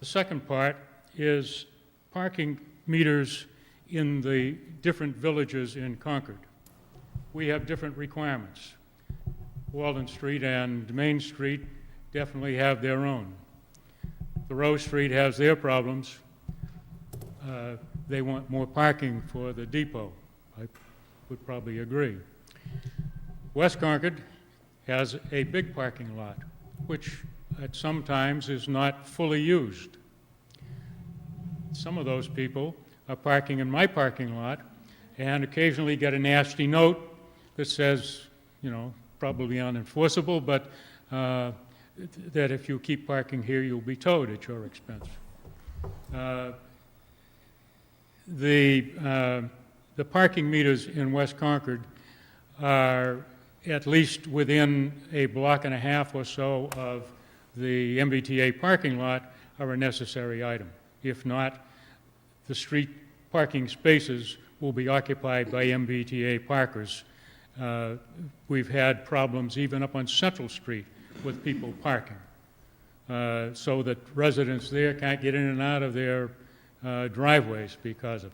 [SPEAKER 20] The second part is parking meters in the different villages in Concord. We have different requirements. Walden Street and Main Street definitely have their own. Thoreau Street has their problems. They want more parking for the depot. I would probably agree. West Concord has a big parking lot, which at some times is not fully used. Some of those people are parking in my parking lot and occasionally get a nasty note that says, you know, probably unenforceable, but that if you keep parking here, you'll be towed at your expense. The parking meters in West Concord are at least within a block and a half or so of the MBTA parking lot are a necessary item. If not, the street parking spaces will be occupied by MBTA parkers. We've had problems even up on Central Street with people parking, so that residents there can't get in and out of their driveways because of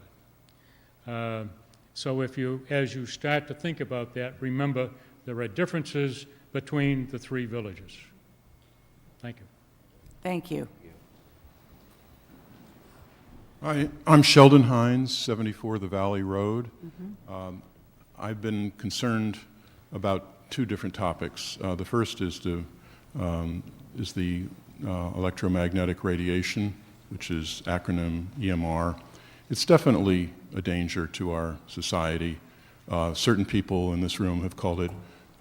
[SPEAKER 20] it. So as you start to think about that, remember there are differences between the three villages. Thank you.
[SPEAKER 1] Thank you.
[SPEAKER 21] Hi, I'm Sheldon Hines, 74 The Valley Road. I've been concerned about two different topics. The first is the electromagnetic radiation, which is acronym EMR. It's definitely a danger to our society. Certain people in this room have called it,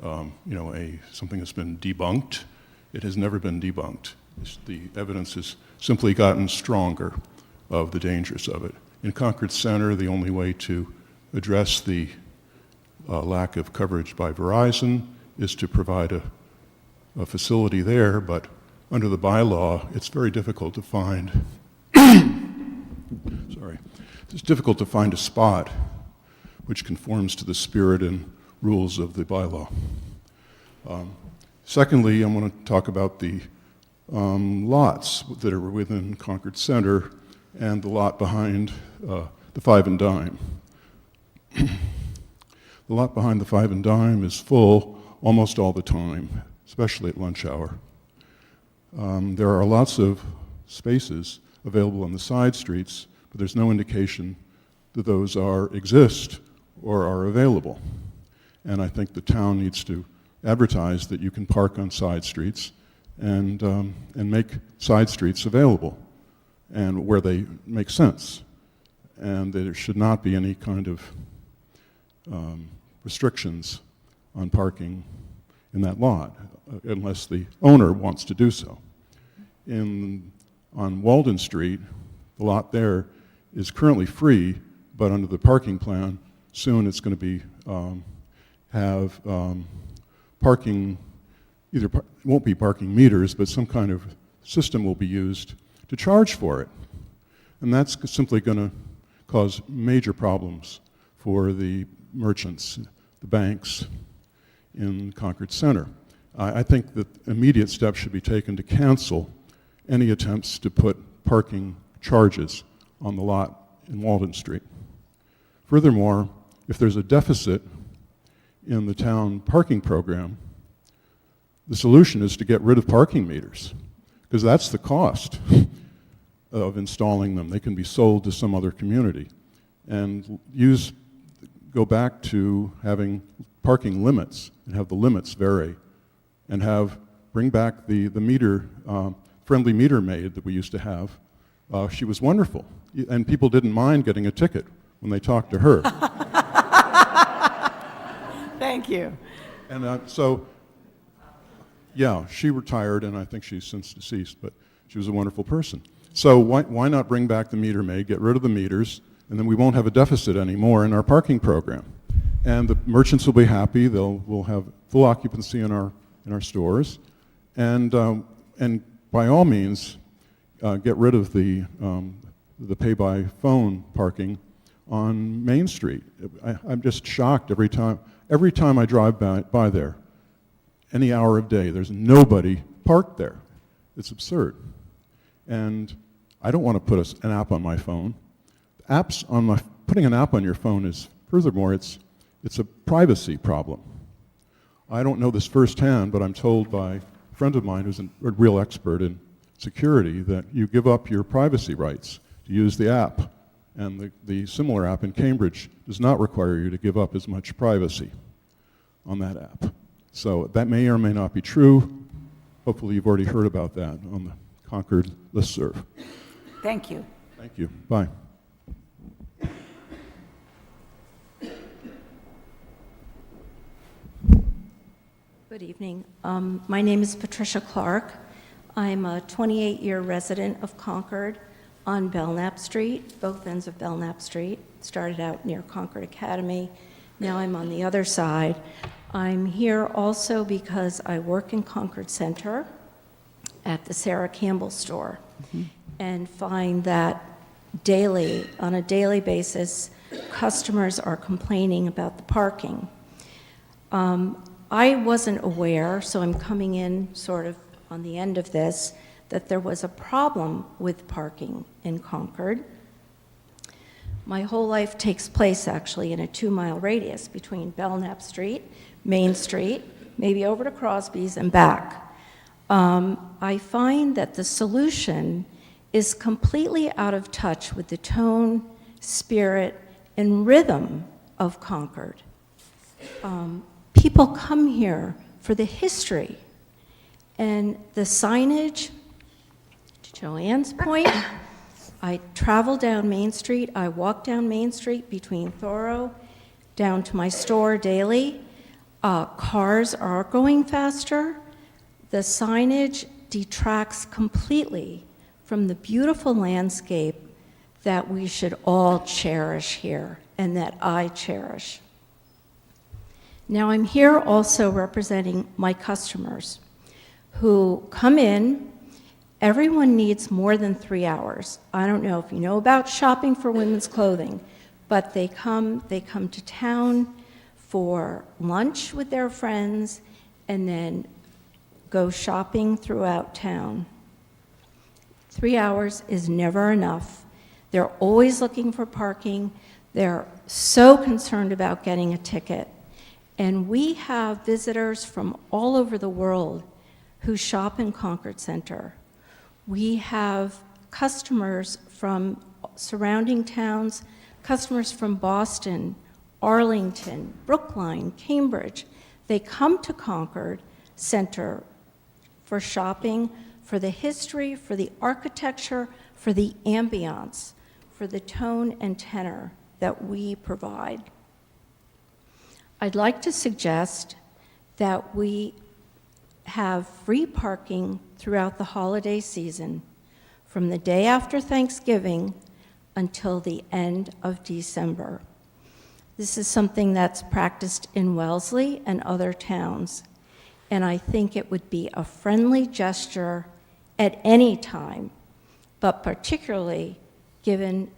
[SPEAKER 21] something that's been debunked. It has never been debunked. The evidence has simply gotten stronger of the dangers of it. In Concord Center, the only way to address the lack of coverage by Verizon is to provide a facility there, but under the bylaw, it's very difficult to find, it's difficult to find a spot which conforms to the spirit and rules of the bylaw. Secondly, I want to talk about the lots that are within Concord Center and the lot behind the Five and Dime. The lot behind the Five and Dime is full almost all the time, especially at lunch hour. There are lots of spaces available on the side streets, but there's no indication that those exist or are available. And I think the town needs to advertise that you can park on side streets and make side streets available and where they make sense. And there should not be any kind of restrictions on parking in that lot unless the owner wants to do so. On Walden Street, the lot there is currently free, but under the parking plan, soon it's going to be have parking, it won't be parking meters, but some kind of system will be used to charge for it. And that's simply going to cause major problems for the merchants, the banks in Concord Center. I think that immediate steps should be taken to cancel any attempts to put parking charges on the lot in Walden Street. Furthermore, if there's a deficit in the town parking program, the solution is to get rid of parking meters, because that's the cost of installing them. They can be sold to some other community. And go back to having parking limits and have the limits vary, and bring back the meter, friendly meter maid that we used to have. She was wonderful, and people didn't mind getting a ticket when they talked to her.
[SPEAKER 1] Thank you.
[SPEAKER 21] And yeah, she retired, and I think she's since deceased, but she was a wonderful person. So why not bring back the meter maid, get rid of the meters, and then we won't have a deficit anymore in our parking program. And the merchants will be happy. We'll have full occupancy in our stores, and by all means, get rid of the pay-by-phone parking on Main Street. I'm just shocked every time I drive by there, any hour of day, there's nobody parked there. It's absurd. And I don't want to put an app on my phone. Putting an app on your phone is, furthermore, it's a privacy problem. I don't know this firsthand, but I'm told by a friend of mine who's a real expert in security that you give up your privacy rights to use the app. And the similar app in Cambridge does not require you to give up as much privacy on that app. So that may or may not be true. Hopefully you've already heard about that on the Concord listserv.
[SPEAKER 1] Thank you.
[SPEAKER 21] Thank you. Bye.
[SPEAKER 3] Good evening. My name is Patricia Clark. I'm a 28-year resident of Concord on Belknap Street, both ends of Belknap Street. Started out near Concord Academy. Now I'm on the other side. I'm here also because I work in Concord Center at the Sarah Campbell store, and find that on a daily basis, customers are complaining about the parking. I wasn't aware, so I'm coming in sort of on the end of this, that there was a problem with parking in Concord. My whole life takes place actually in a 2-mile radius between Belknap Street, Main Street, maybe over to Crosby's and back. I find that the solution is completely out of touch with the tone, spirit, and rhythm of Concord. People come here for the history and the signage. To Joanne's point, I travel down Main Street. I walk down Main Street between Thoreau down to my store daily. Cars are going faster. The signage detracts completely from the beautiful landscape that we should all cherish here and that I cherish. Now I'm here also representing my customers who come in. Everyone needs more than 3 hours. I don't know if you know about shopping for women's clothing, but they come to town for lunch with their friends and then go shopping throughout town. 3 hours is never enough. They're always looking for parking. They're so concerned about getting a ticket. And we have visitors from all over the world who shop in Concord Center. We have customers from surrounding towns, customers from Boston, Arlington, Brookline, Cambridge. They come to Concord Center for shopping, for the history, for the architecture, for the ambiance, for the tone and tenor that we provide. I'd like to suggest that we have free parking throughout the holiday season, from the day after Thanksgiving until the end of December. This is something that's practiced in Wellesley and other towns, and I think it would be a friendly gesture at any time, but particularly given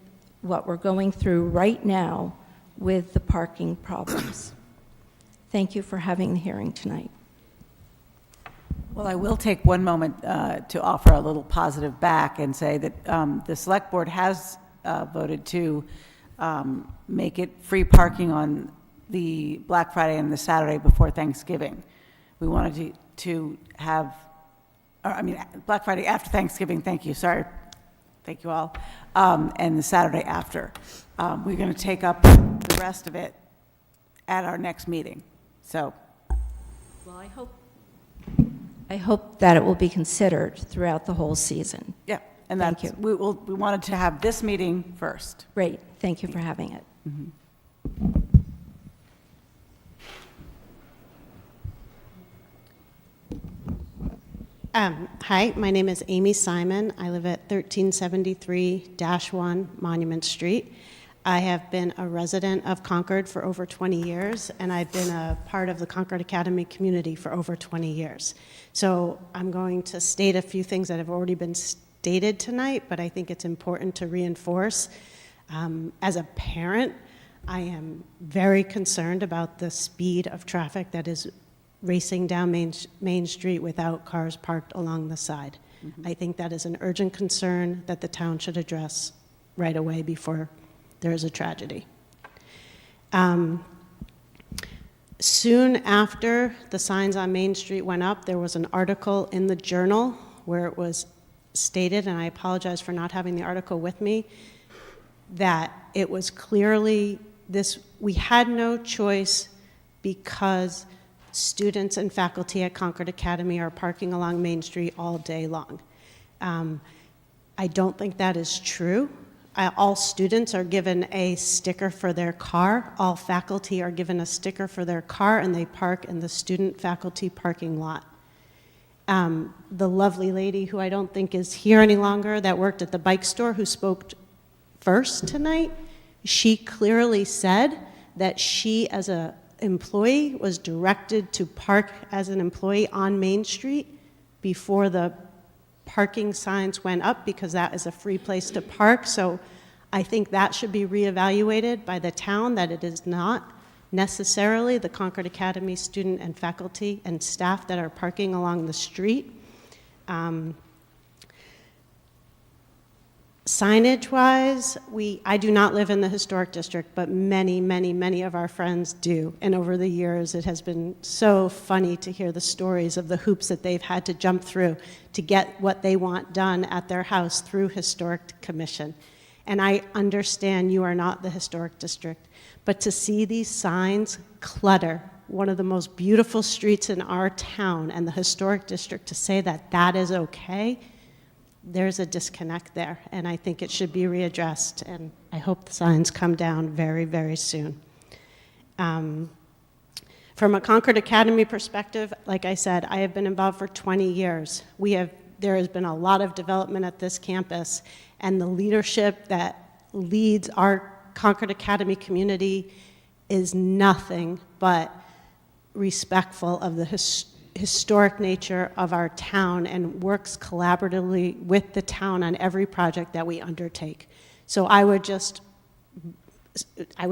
[SPEAKER 3] what we're going through right now with the parking problems. Thank you for having the hearing tonight.
[SPEAKER 1] Well, I will take one moment to offer a little positive back and say that the Select Board has voted to make it free parking on the Black Friday and the Saturday before Thanksgiving. We wanted to have, Black Friday after Thanksgiving, thank you, sorry. Thank you all. And the Saturday after. We're going to take up the rest of it at our next meeting. So,
[SPEAKER 3] Well, I hope that it will be considered throughout the whole season.
[SPEAKER 1] yeah, and
[SPEAKER 3] Thank
[SPEAKER 1] that's,
[SPEAKER 3] you.
[SPEAKER 1] we wanted to have this meeting first.
[SPEAKER 3] Great, thank you for having it.
[SPEAKER 4] Hi, my name is Amy Simon. I live at 1373-1 Monument Street. I have been a resident of Concord for over 20 years, and I've been a part of the Concord Academy community for over 20 years. So I'm going to state a few things that have already been stated tonight, but I think it's important to reinforce. As a parent, I am very concerned about the speed of traffic that is racing down Main Street without cars parked along the side. I think that is an urgent concern that the town should address right away before there is a tragedy. Soon after the signs on Main Street went up, there was an article in the Journal where it was stated, and I apologize for not having the article with me, that it was clearly this, we had no choice because students and faculty at Concord Academy are parking along Main Street all day long. I don't think that is true. All students are given a sticker for their car. All faculty are given a sticker for their car, and they park in the student-faculty parking lot. The lovely lady who I don't think is here any longer that worked at the bike store who spoke first tonight, she clearly said that she, as an employee, was directed to park as an employee on Main Street before the parking signs went up, because that is a free place to park. So I think that should be reevaluated by the town, that it is not necessarily the Concord Academy student and faculty and staff that are parking along the street. Signage-wise, I do not live in the historic district, but many, many, many of our friends do. And over the years, it has been so funny to hear the stories of the hoops that they've had to jump through to get what they want done at their house through Historic Commission. And I understand you are not the historic district, but to see these signs clutter one of the most beautiful streets in our town and the historic district, to say that that is okay, there's a disconnect there, and I think it should be readdressed, and I hope the signs come down very, very soon. From a Concord Academy perspective, like I said, I have been involved for 20 years. There has been a lot of development at this campus, and the leadership that leads our Concord Academy community is nothing but respectful of the historic nature of our town and works collaboratively with the town on every project that we undertake. So I would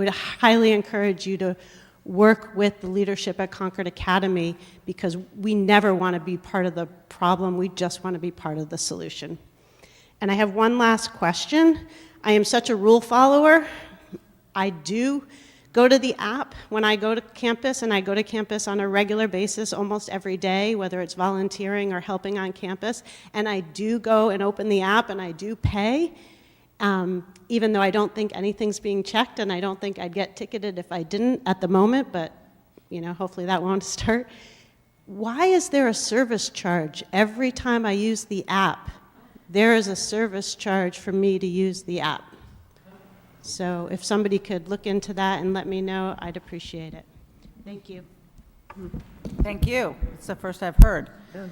[SPEAKER 4] highly encourage you to work with the leadership at Concord Academy, because we never want to be part of the problem, we just want to be part of the solution. And I have one last question. I am such a rule follower. I do go to the app when I go to campus, and I go to campus on a regular basis almost every day, whether it's volunteering or helping on campus, and I do go and open the app and I do pay, even though I don't think anything's being checked, and I don't think I'd get ticketed if I didn't at the moment, but hopefully that won't start. Why is there a service charge every time I use the app? There is a service charge for me to use the app. So if somebody could look into that and let me know, I'd appreciate it. Thank you.
[SPEAKER 1] Thank you. It's the first I've heard.
[SPEAKER 5] Yeah.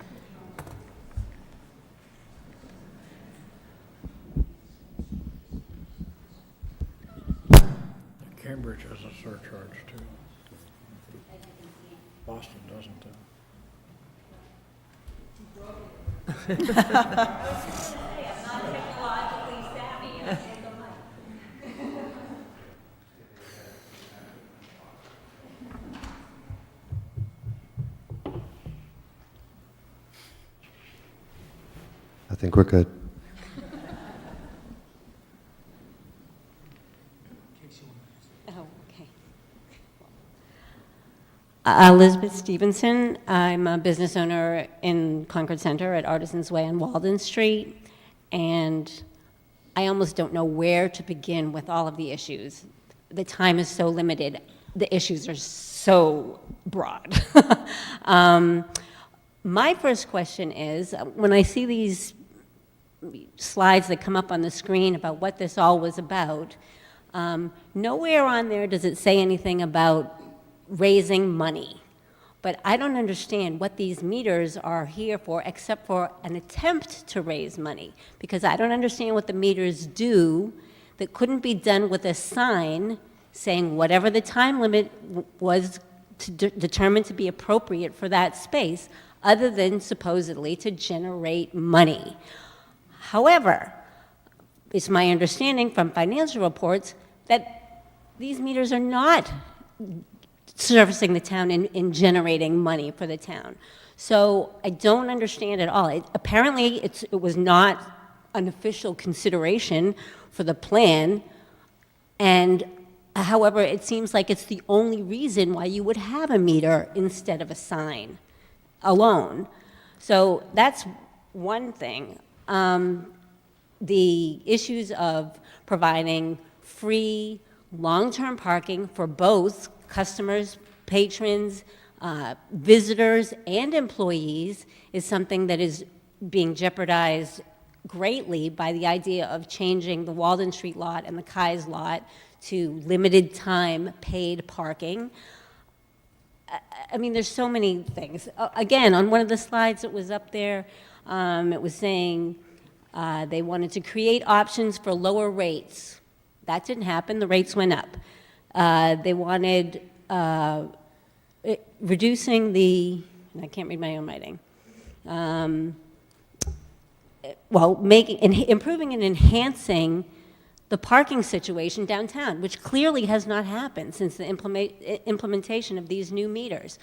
[SPEAKER 22] Cambridge has a surcharge too. Boston doesn't.
[SPEAKER 23] I think we're good.
[SPEAKER 2] Elizabeth Stevenson. I'm a business owner in Concord Center at Artisans Way on Walden Street, and I almost don't know where to begin with all of the issues. The time is so limited. The issues are so broad. My first question is, when I see these slides that come up on the screen about what this all was about, nowhere on there does it say anything about raising money. But I don't understand what these meters are here for except for an attempt to raise money, because I don't understand what the meters do that couldn't be done with a sign saying whatever the time limit was determined to be appropriate for that space, other than supposedly to generate money. However, it's my understanding from financial reports that these meters are not servicing the town in generating money for the town. So I don't understand at all. Apparently, it was not an official consideration for the plan, and however, it seems like it's the only reason why you would have a meter instead of a sign alone. So that's one thing. The issues of providing free long-term parking for both customers, patrons, visitors, and employees is something that is being jeopardized greatly by the idea of changing the Walden Street lot and the Kai's lot to limited time paid parking. I mean, there's so many things. Again, on one of the slides that was up there, it was saying they wanted to create options for lower rates. That didn't happen. The rates went up. They wanted reducing the, I can't read my own writing, improving and enhancing the parking situation downtown, which clearly has not happened since the implementation of these new meters.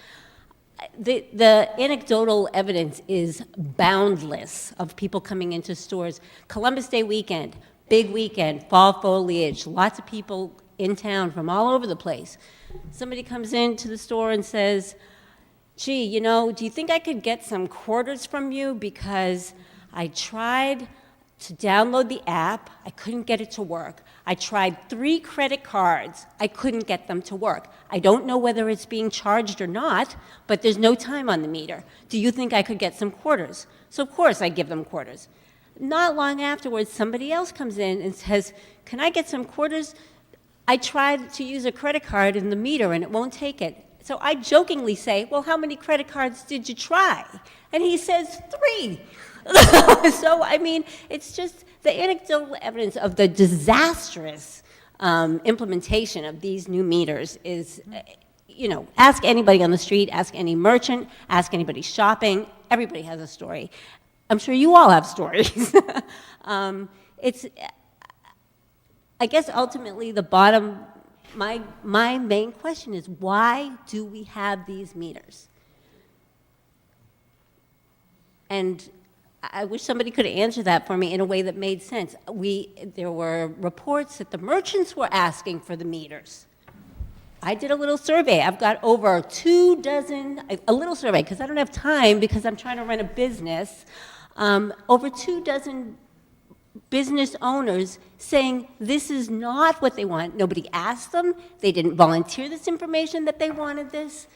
[SPEAKER 2] The anecdotal evidence is boundless of people coming into stores. Columbus Day weekend, big weekend, fall foliage, lots of people in town from all over the place. Somebody comes into the store and says, gee, you know, do you think I could get some quarters from you? Because I tried to download the app, I couldn't get it to work. I tried 3 credit cards, I couldn't get them to work. I don't know whether it's being charged or not, but there's no time on the meter. Do you think I could get some quarters? So of course I give them quarters. Not long afterwards, somebody else comes in and says, can I get some quarters? I tried to use a credit card in the meter and it won't take it. So I jokingly say, well, how many credit cards did you try? And he says, 3. So, I mean, it's just the anecdotal evidence of the disastrous implementation of these new meters is, you know, ask anybody on the street, ask any merchant, ask anybody shopping, everybody has a story. I'm sure you all have stories. I guess ultimately the bottom, my main question is, why do we have these meters? And I wish somebody could answer that for me in a way that made sense. There were reports that the merchants were asking for the meters. I did a little survey. I've got over 24, a little survey, because I don't have time because I'm trying to run a business, over 24 business owners saying this is not what they want. Nobody asked them. They didn't volunteer this information that they wanted this.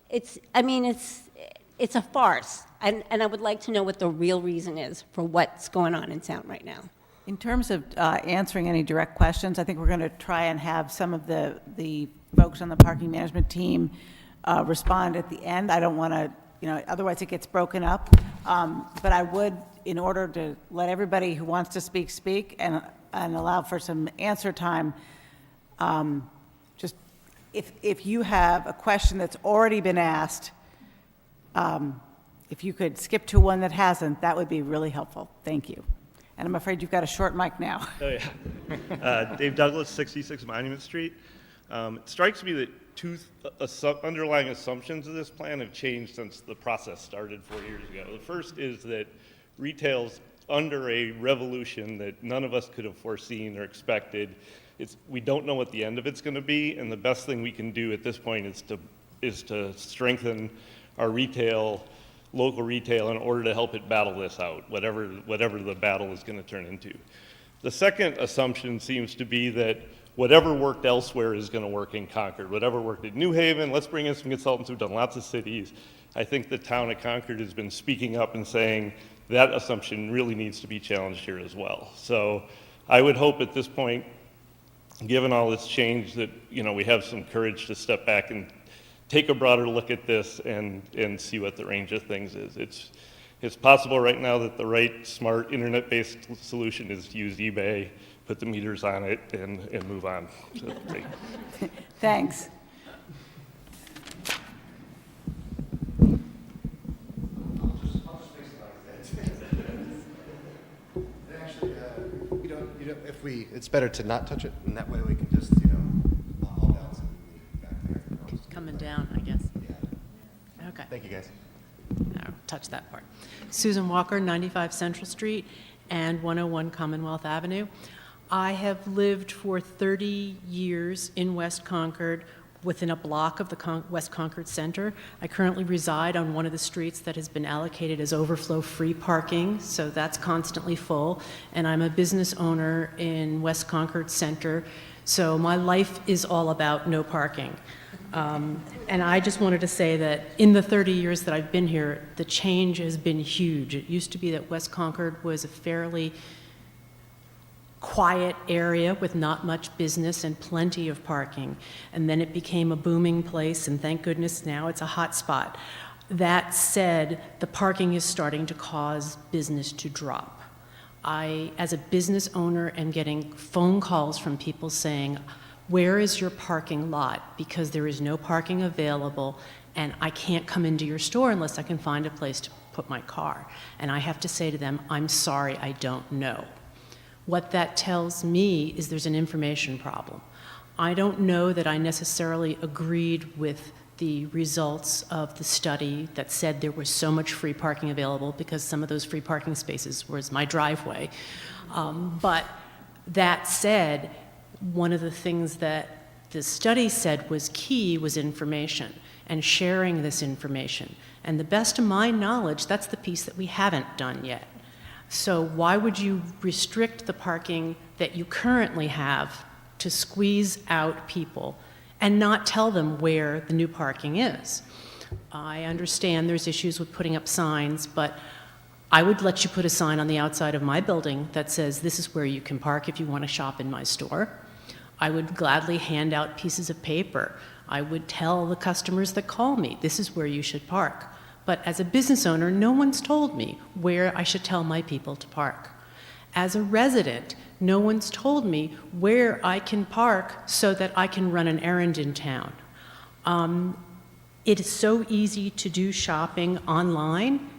[SPEAKER 2] It's a farce. And I would like to know what the real reason is for what's going on in town right now.
[SPEAKER 1] In terms of answering any direct questions, I think we're going to try and have some of the folks on the parking management team respond at the end. I don't want to, you know, otherwise it gets broken up. But I would, in order to let everybody who wants to speak and allow for some answer time, just if you have a question that's already been asked, if you could skip to one that hasn't, that would be really helpful. Thank you. And I'm afraid you've got a short mic now.
[SPEAKER 6] Oh, yeah. Dave Douglas, 66 Monument Street. It strikes me that two underlying assumptions of this plan have changed since the process started 4 years ago. The first is that retail's under a revolution that none of us could have foreseen or expected. We don't know what the end of it's going to be, and the best thing we can do at this point is to is to strengthen our retail, local retail, in order to help it battle this out, whatever the battle is going to turn into. The second assumption seems to be that whatever worked elsewhere is going to work in Concord. Whatever worked in New Haven, let's bring in some consultants who've done lots of cities. I think the town of Concord has been speaking up and saying that assumption really needs to be challenged here as well. So I would hope at this point, given all this change, that we have some courage to step back and take a broader look at this and see what the range of things is. It's possible right now that the right smart internet-based solution is to use eBay, put the meters on it, and move on. So,
[SPEAKER 1] Thanks.
[SPEAKER 7] It's better to not touch it, and that way we can just, all bounce and back there.
[SPEAKER 8] Coming down, I guess.
[SPEAKER 7] Yeah.
[SPEAKER 8] Okay.
[SPEAKER 7] Thank you, guys.
[SPEAKER 8] I'll touch that part. Susan Walker, 95 Central Street and 101 Commonwealth Avenue. I have lived for 30 years in West Concord, within a block of the West Concord Center. I currently reside on one of the streets that has been allocated as overflow-free parking, so that's constantly full. And I'm a business owner in West Concord Center, so my life is all about no parking. And I just wanted to say that in the 30 years that I've been here, the change has been huge. It used to be that West Concord was a fairly quiet area with not much business and plenty of parking. And then it became a booming place, and thank goodness now it's a hot spot. That said, the parking is starting to cause business to drop. I, as a business owner, am getting phone calls from people saying, where is your parking lot? Because there is no parking available, and I can't come into your store unless I can find a place to put my car. And I have to say to them, I'm sorry, I don't know. What that tells me is there's an information problem. I don't know that I necessarily agreed with the results of the study that said there was so much free parking available, because some of those free parking spaces was my driveway. But that said, one of the things that the study said was key was information and sharing this information. And the best of my knowledge, that's the piece that we haven't done yet. So why would you restrict the parking that you currently have to squeeze out people and not tell them where the new parking is? I understand there's issues with putting up signs, but I would let you put a sign on the outside of my building that says, this is where you can park if you want to shop in my store. I would gladly hand out pieces of paper. I would tell the customers that call me, this is where you should park. But as a business owner, no one's told me where I should tell my people to park. As a resident, no one's told me where I can park so that I can run an errand in town. It is so easy to do shopping online.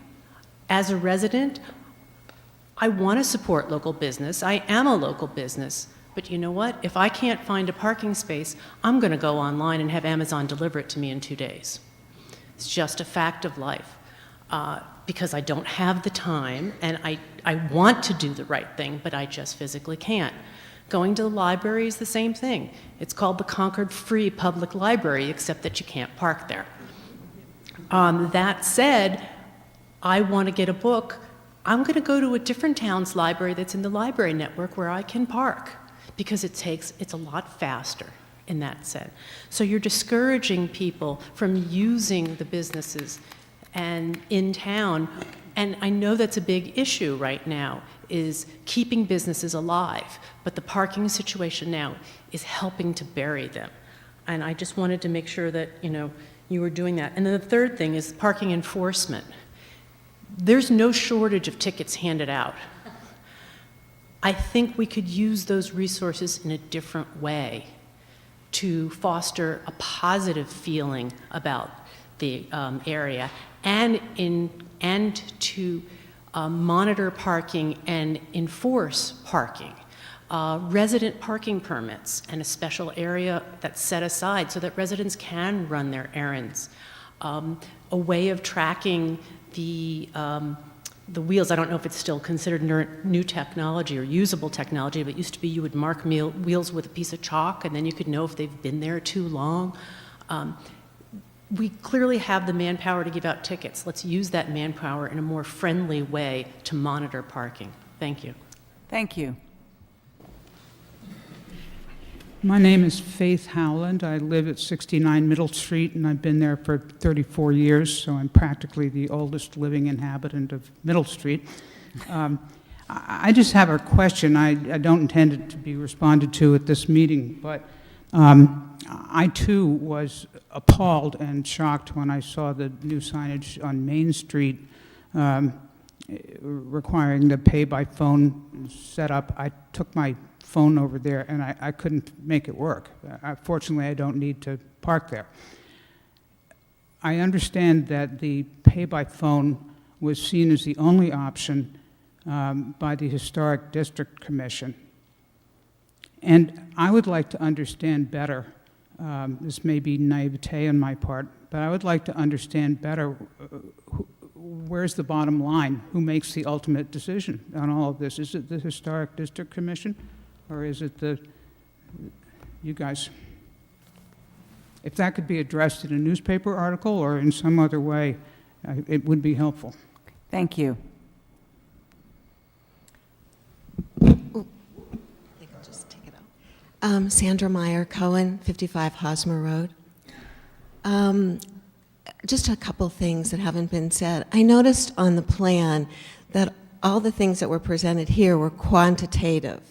[SPEAKER 8] As a resident, I want to support local business. I am a local business. But you know what? If I can't find a parking space, I'm going to go online and have Amazon deliver it to me in 2 days. It's just a fact of life, because I don't have the time, and I want to do the right thing, but I just physically can't. Going to the library is the same thing. It's called the Concord Free Public Library, except that you can't park there. That said, I want to get a book. I'm going to go to a different town's library that's in the library network where I can park, because it's a lot faster in that sense. So you're discouraging people from using the businesses and in town, and I know that's a big issue right now, is keeping businesses alive, but the parking situation now is helping to bury them. And I just wanted to make sure that, you were doing that. And then the third thing is parking enforcement. There's no shortage of tickets handed out. I think we could use those resources in a different way to foster a positive feeling about the area, and to monitor parking and enforce parking. Resident parking permits and a special area that's set aside so that residents can run their errands. A way of tracking the wheels. I don't know if it's still considered new technology or usable technology, but it used to be you would mark wheels with a piece of chalk, and then you could know if they've been there too long. we clearly have the manpower to give out tickets. Let's use that manpower in a more friendly way to monitor parking. Thank you.
[SPEAKER 1] Thank you.
[SPEAKER 9] My name is Faith Howland. I live at 69 Middle Street, and I've been there for 34 years, so I'm practically the oldest living inhabitant of Middle Street. I just have a question. I don't intend it to be responded to at this meeting, but I too was appalled and shocked when I saw the new signage on Main Street requiring the pay-by-phone setup. I took my phone over there and I couldn't make it work. Fortunately, I don't need to park there. I understand that the pay-by-phone was seen as the only option by the Historic District Commission. And I would like to understand better, this may be naivete on my part, but I would like to understand better where's the bottom line? Who makes the ultimate decision on all of this? Is it the Historic District Commission, or is it you guys? If that could be addressed in a newspaper article or in some other way, it would be helpful.
[SPEAKER 1] Thank you.
[SPEAKER 10] Sandra Meyer Cohen, 55 Hosmer Road. Just a couple things that haven't been said. I noticed on the plan that all the things that were presented here were quantitative.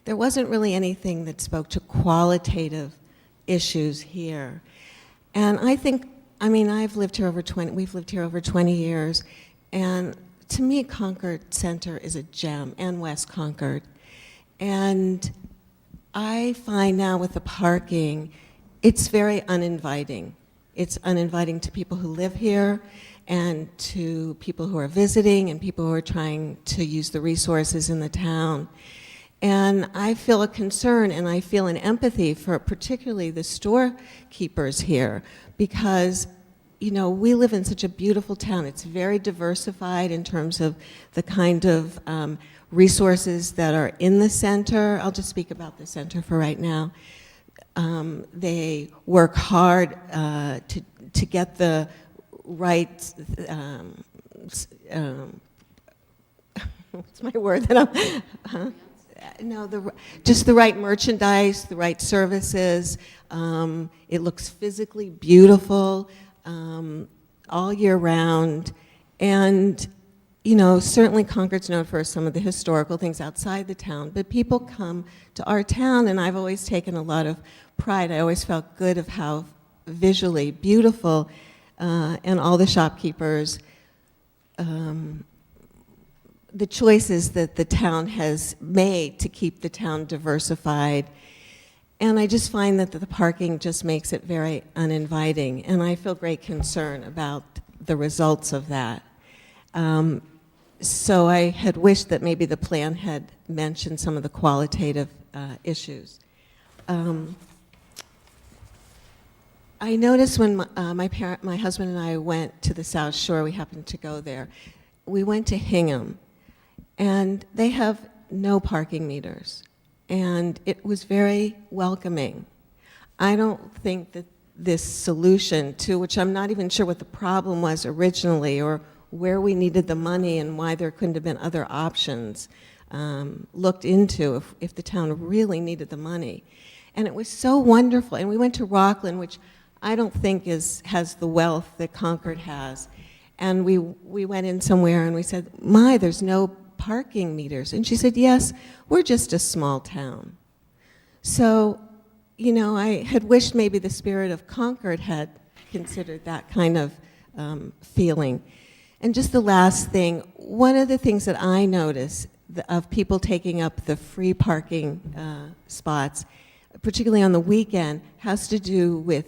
[SPEAKER 10] There wasn't really anything that spoke to qualitative issues here. And I think, I mean, we've lived here over 20 years, and to me, Concord Center is a gem, and West Concord. And I find now with the parking, it's very uninviting. It's uninviting to people who live here and to people who are visiting and people who are trying to use the resources in the town. And I feel a concern and I feel an empathy for particularly the storekeepers here because, you know, we live in such a beautiful town. It's very diversified in terms of the kind of resources that are in the center. I'll just speak about the center for right now. They work hard to get the right, what's my word that I'm, no, just the right merchandise, the right services. It looks physically beautiful all year round. And you know, certainly Concord's known for some of the historical things outside the town, but people come to our town, and I've always taken a lot of pride. I always felt good of how visually beautiful, and all the shopkeepers, the choices that the town has made to keep the town diversified. And I just find that the parking just makes it very uninviting, and I feel great concern about the results of that. So I had wished that maybe the plan had mentioned some of the qualitative issues. I noticed when my husband and I went to the South Shore, we happened to go there, we went to Hingham, and they have no parking meters, and it was very welcoming. I don't think that this solution to, which I'm not even sure what the problem was originally, or where we needed the money and why there couldn't have been other options looked into if the town really needed the money. And it was so wonderful. And we went to Rockland, which I don't think has the wealth that Concord has. And we went in somewhere and we said, "My, there's no parking meters." And she said, "Yes, we're just a small town." So, you know, I had wished maybe the spirit of Concord had considered that kind of feeling. And just the last thing, one of the things that I notice of people taking up the free parking spots, particularly on the weekend, has to do with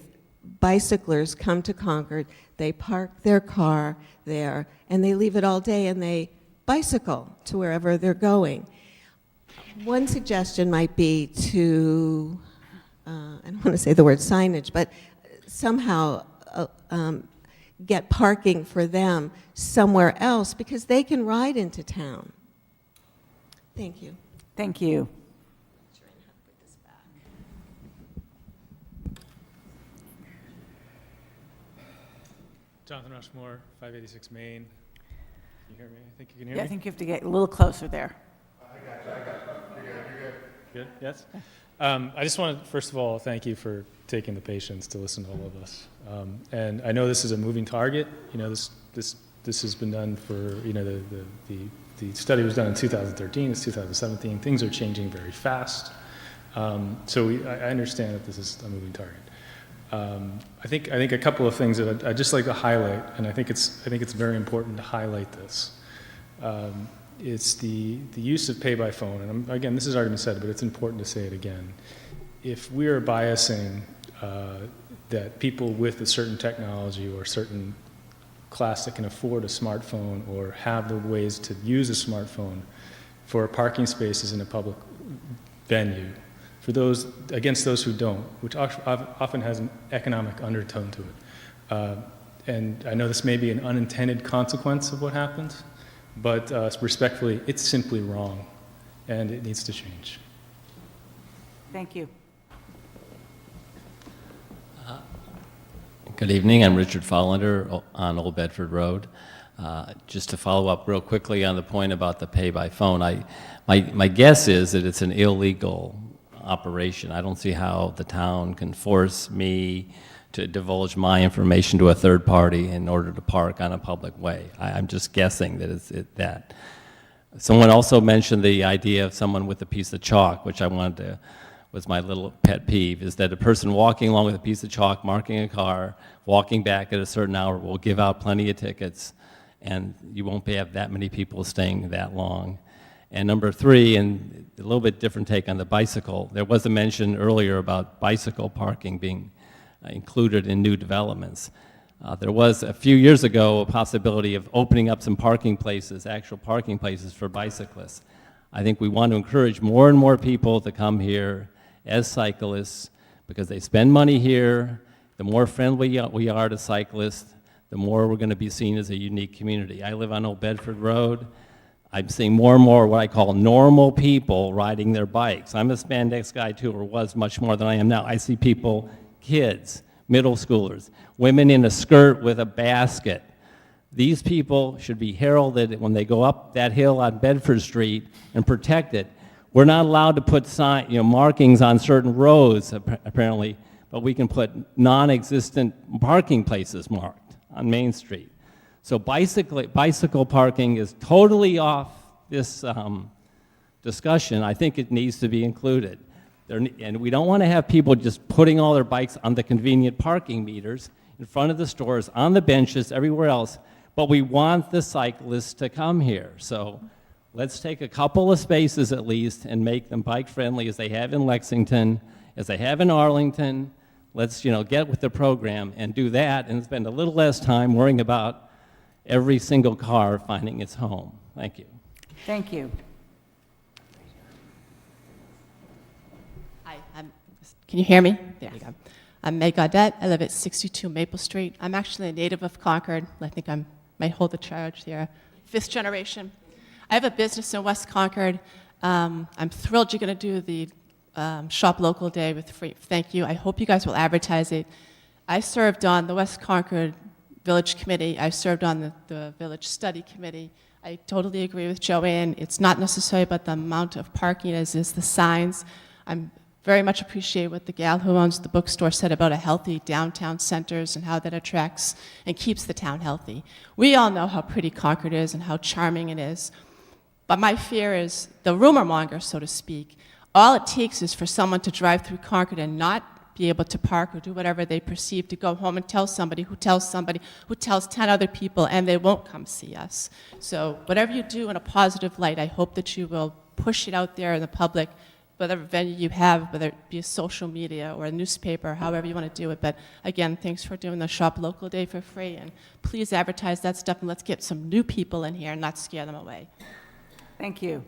[SPEAKER 10] bicyclers come to Concord, they park their car there, and they leave it all day and they bicycle to wherever they're going. One suggestion might be to, I don't want to say the word signage, but somehow get parking for them somewhere else because they can ride into town. Thank you.
[SPEAKER 1] Thank you.
[SPEAKER 11] Jonathan Rushmore, 586 Main. Can you hear me? I think you can hear
[SPEAKER 1] Yeah,
[SPEAKER 11] me.
[SPEAKER 1] I think you have to get a little closer there.
[SPEAKER 11] I got you. You're good? Yes? I just want to, first of all, thank you for taking the patience to listen to all of us. And I know this is a moving target. You know, this has been done for, you know, the study was done in 2013, it's 2017. Things are changing very fast. So I understand that this is a moving target. I think a couple of things that I'd just like to highlight, and I think it's very important to highlight this. It's the use of pay by phone, and again, this has already been said, but it's important to say it again. If we are biasing that people with a certain technology or a certain class that can afford a smartphone or have the ways to use a smartphone for parking spaces in a public venue, for those against those who don't, which often has an economic undertone to it. And I know this may be an unintended consequence of what happens, but respectfully, it's simply wrong, and it needs to change.
[SPEAKER 1] Thank you.
[SPEAKER 12] Good evening, I'm Richard Follander on Old Bedford Road. Just to follow up real quickly on the point about the pay by phone, my guess is that it's an illegal operation. I don't see how the town can force me to divulge my information to a third party in order to park on a public way. I'm just guessing that it's that. Someone also mentioned the idea of someone with a piece of chalk, which I wanted to, was my little pet peeve, is that a person walking along with a piece of chalk, marking a car, walking back at a certain hour will give out plenty of tickets, and you won't have that many people staying that long. And number three, and a little bit different take on the bicycle, there was a mention earlier about bicycle parking being included in new developments. There was, a few years ago, a possibility of opening up some parking places, actual parking places for bicyclists. I think we want to encourage more and more people to come here as cyclists because they spend money here. The more friendly we are to cyclists, the more we're going to be seen as a unique community. I live on Old Bedford Road. I'm seeing more and more what I call normal people riding their bikes. I'm a spandex guy too, or was much more than I am now. I see people, kids, middle schoolers, women in a skirt with a basket. These people should be heralded when they go up that hill on Bedford Street and protected. We're not allowed to put markings on certain roads, apparently, but we can put non-existent parking places marked on Main Street. So bicycle parking is totally off this discussion. I think it needs to be included. And we don't want to have people just putting all their bikes on the convenient parking meters in front of the stores, on the benches, everywhere else, but we want the cyclists to come here. So let's take a couple of spaces at least and make them bike-friendly as they have in Lexington, as they have in Arlington. Let's get with the program and do that and spend a little less time worrying about every single car finding its home. Thank you.
[SPEAKER 1] Thank you.
[SPEAKER 14] Hi, can you hear me? There you go. I'm Meg Gaudette. I live at 62 Maple Street. I'm actually a native of Concord. I think I might hold the charge there. 5th generation. I have a business in West Concord. I'm thrilled you're going to do the Shop Local Day with free. Thank you. I hope you guys will advertise it. I served on the West Concord Village Committee. I served on the Village Study Committee. I totally agree with Joanne. It's not necessarily about the amount of parking as is the signs. I'm very much appreciate what the gal who owns the bookstore said about a healthy downtown centers and how that attracts and keeps the town healthy. We all know how pretty Concord is and how charming it is. But my fear is the rumor monger, so to speak. All it takes is for someone to drive through Concord and not be able to park or do whatever they perceive to go home and tell somebody who tells 10 other people, and they won't come see us. So whatever you do in a positive light, I hope that you will push it out there in the public, whatever venue you have, whether it be a social media or a newspaper, however you want to do it. But again, thanks for doing the Shop Local Day for free, and please advertise that stuff, and let's get some new people in here and not scare them away.
[SPEAKER 1] Thank you.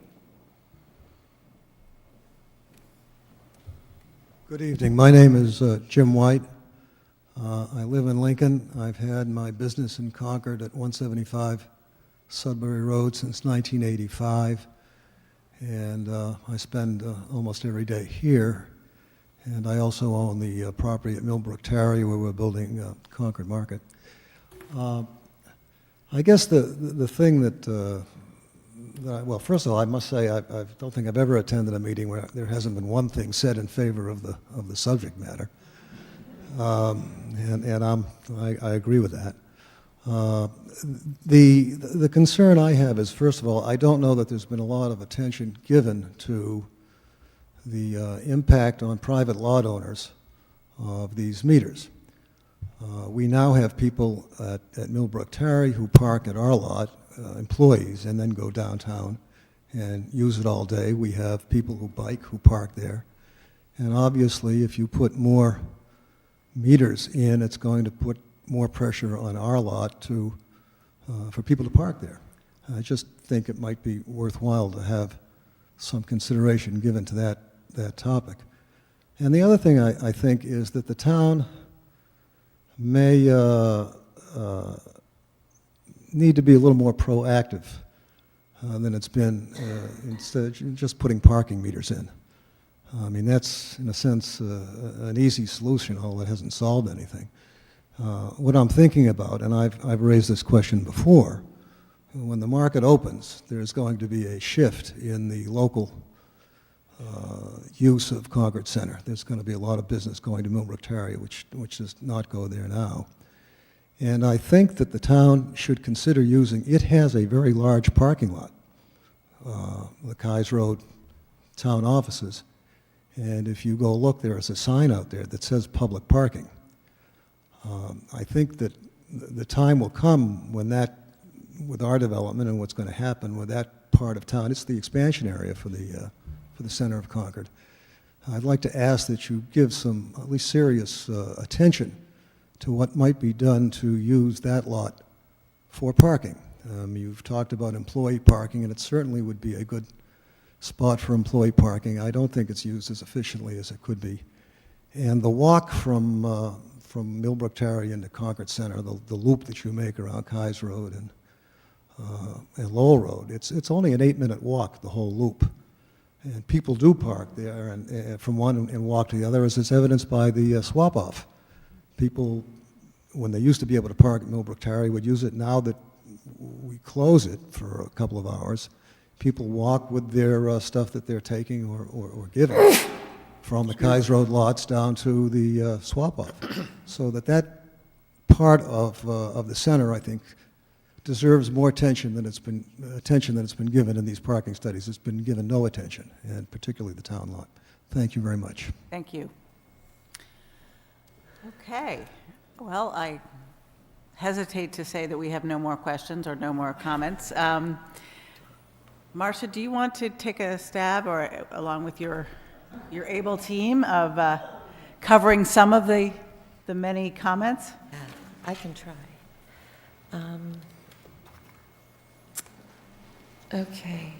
[SPEAKER 22] Good evening. My name is Jim White. I live in Lincoln. I've had my business in Concord at 175 Sudbury Road since 1985. And I spend almost every day here. And I also own the property at Millbrook Tarry where we're building Concord Market. I guess the thing well, first of all, I must say I don't think I've ever attended a meeting where there hasn't been one thing said in favor of the subject matter, and I agree with that. The concern I have is, first of all, I don't know that there's been a lot of attention given to the impact on private lot owners of these meters. We now have people at Millbrook Terry who park at our lot, employees, and then go downtown and use it all day. We have people who bike who park there. And obviously, if you put more meters in, it's going to put more pressure on our lot for people to park there. I just think it might be worthwhile to have some consideration given to that topic. And the other thing I think is that the town may need to be a little more proactive than it's been instead of just putting parking meters in. I mean, that's, in a sense, an easy solution, although it hasn't solved anything. What I'm thinking about, and I've raised this question before, when the market opens, there's going to be a shift in the local use of Concord Center. There's going to be a lot of business going to Millbrook Terry, which does not go there now. And I think that the town should consider it has a very large parking lot, the Keyes Road town offices. And if you go look, there is a sign out there that says public parking. I think that the time will come when with our development and what's going to happen with that part of town, it's the expansion area for the center of Concord. I'd like to ask that you give some at least serious attention to what might be done to use that lot for parking. You've talked about employee parking, and it certainly would be a good spot for employee parking. I don't think it's used as efficiently as it could be. And the walk from Millbrook Terry into Concord Center, the loop that you make around Keyes Road and Lowell Road, it's only an 8-minute walk, the whole loop. And people do park there and from one and walk to the other, as is evidenced by the swap-off. People, when they used to be able to park at Millbrook Terry, would use it. Now that we close it for a couple of hours, people walk with their stuff that they're taking or giving from the Keyes Road lots down to the swap-off. So that part of the center, I think, deserves more attention than it's been given in these parking studies. It's been given no attention, and particularly the town lot. Thank you very much.
[SPEAKER 1] Thank you. Okay. Well, I hesitate to say that we have no more questions or no more comments. Marcia, do you want to take a stab, or along with your able team, of covering some of the many comments?
[SPEAKER 13] Yeah, I can try. Okay.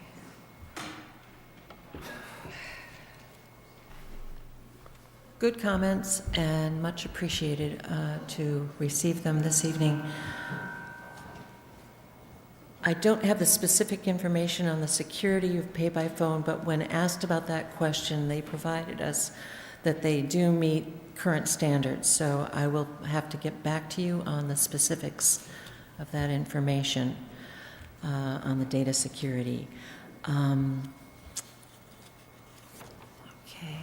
[SPEAKER 13] Good comments, and much appreciated to receive them this evening. I don't have the specific information on the security of pay by phone, but when asked about that question, they provided us that they do meet current standards. So I will have to get back to you on the specifics of that information on the data security. Okay.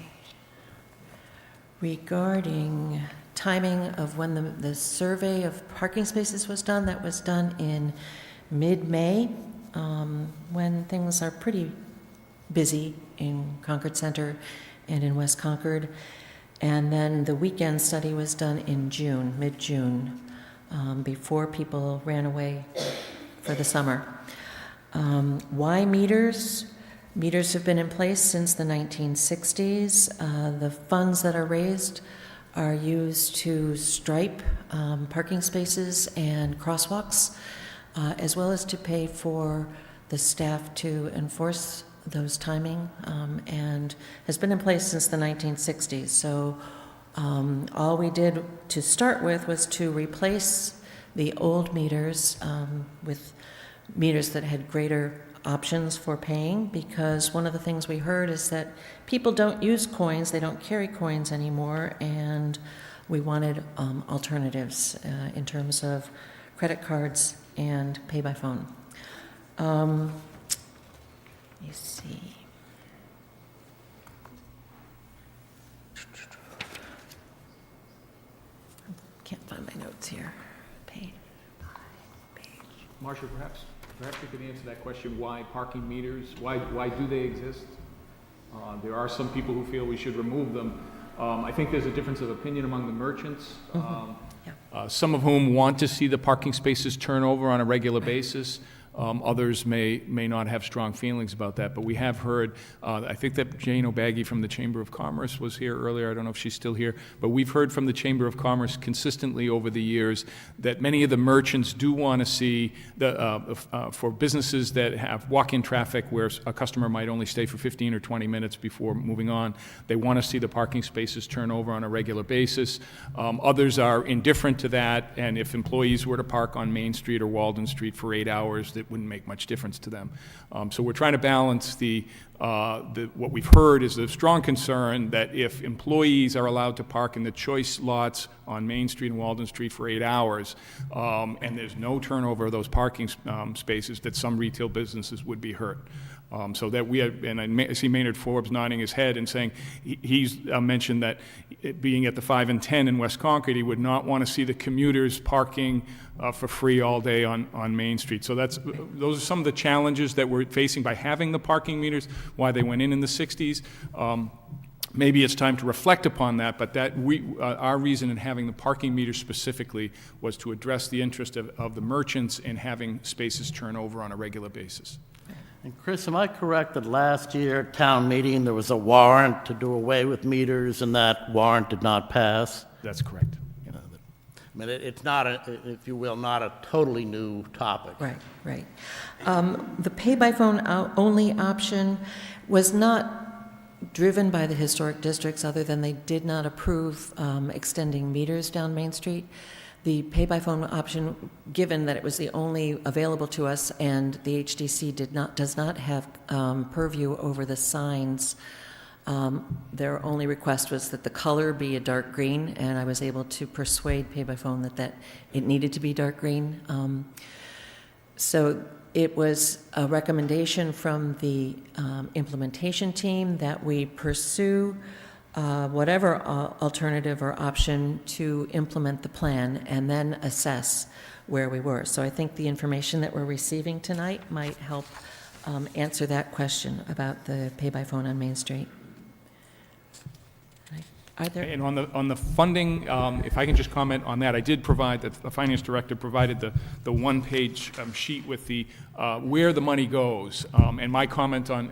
[SPEAKER 13] Regarding timing of when the survey of parking spaces was done, that was done in mid-May, when things are pretty busy in Concord Center and in West Concord. And then the weekend study was done in June, mid-June, before people ran away for the summer. Why meters? Meters have been in place since the 1960s. The funds that are raised are used to stripe parking spaces and crosswalks, as well as to pay for the staff to enforce those timing, and has been in place since the 1960s. So all we did to start with was to replace the old meters with meters that had greater options for paying, because one of the things we heard is that people don't use coins, they don't carry coins anymore, and we wanted alternatives in terms of credit cards, and pay by phone. Let me see. Can't find my notes here. Pay by page.
[SPEAKER 15] Marcia, perhaps you could answer that question, why parking meters, why do they exist? There are some people who feel we should remove them. I think there's a difference of opinion among the merchants, some of whom want to see the parking spaces turn over on a regular basis. Others may not have strong feelings about that, but we have heard, I think that Jane O'Baggy from the Chamber of Commerce was here earlier. I don't know if she's still here, but we've heard from the Chamber of Commerce consistently over the years that many of the merchants do want to see, for businesses that have walk-in traffic where a customer might only stay for 15 or 20 minutes before moving on, they want to see the parking spaces turn over on a regular basis. Others are indifferent to that, and if employees were to park on Main Street or Walden Street for 8 hours, it wouldn't make much difference to them. So we're trying to balance what we've heard is a strong concern that if employees are allowed to park in the choice lots on Main Street and Walden Street for 8 hours, and there's no turnover of those parking spaces, that some retail businesses would be hurt. So that we have, and I see Maynard Forbes nodding his head and saying he's mentioned that being at the 5 and 10 in West Concord, he would not want to see the commuters parking for free all day on Main Street. So those are some of the challenges that we're facing by having the parking meters, why they went in the 60s. Maybe it's time to reflect upon that, but our reason in having the parking meters specifically was to address the interest of the merchants in having spaces turn over on a regular basis.
[SPEAKER 16] And Chris, am I correct that last year at town meeting there was a warrant to do away with meters and that warrant did not pass?
[SPEAKER 15] That's correct.
[SPEAKER 16] I mean, it's not, if you will, not a totally new topic.
[SPEAKER 13] Right, right. The pay-by-phone only option was not driven by the historic districts, other than they did not approve extending meters down Main Street. The pay-by-phone option, given that it was the only available to us, and the HDC does not have purview over the signs. Their only request was that the color be a dark green, and I was able to persuade pay-by-phone that it needed to be dark green. So it was a recommendation from the implementation team that we pursue whatever alternative or option to implement the plan and then assess where we were. So I think the information that we're receiving tonight might help answer that question about the pay-by-phone on Main Street.
[SPEAKER 15] And on the funding, if I can just comment on that, I did provide, the finance director provided the one-page sheet with the where the money goes, and my comment on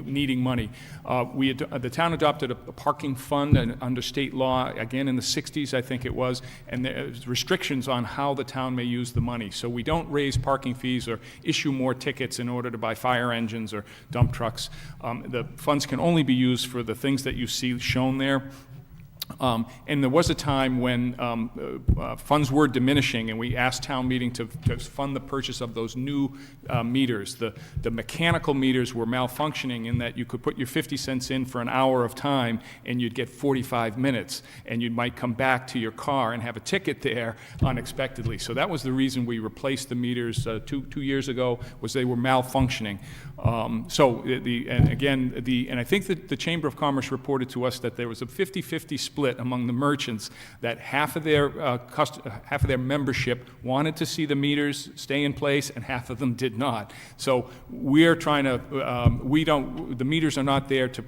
[SPEAKER 15] needing money. The town adopted a parking fund under state law, again in the 60s, I think it was, and there's restrictions on how the town may use the money. So we don't raise parking fees or issue more tickets in order to buy fire engines or dump trucks. The funds can only be used for the things that you see shown there. And there was a time when funds were diminishing, and we asked town meeting to fund the purchase of those new meters. The mechanical meters were malfunctioning in that you could put your 50 cents in for an hour of time, and you'd get 45 minutes, and you might come back to your car and have a ticket there unexpectedly. So that was the reason we replaced the meters 2 years ago, was they were malfunctioning. And I think that the Chamber of Commerce reported to us that there was a 50-50 split among the merchants, that half of their membership wanted to see the meters stay in place and half of them did not. So we're trying to, the meters are not there to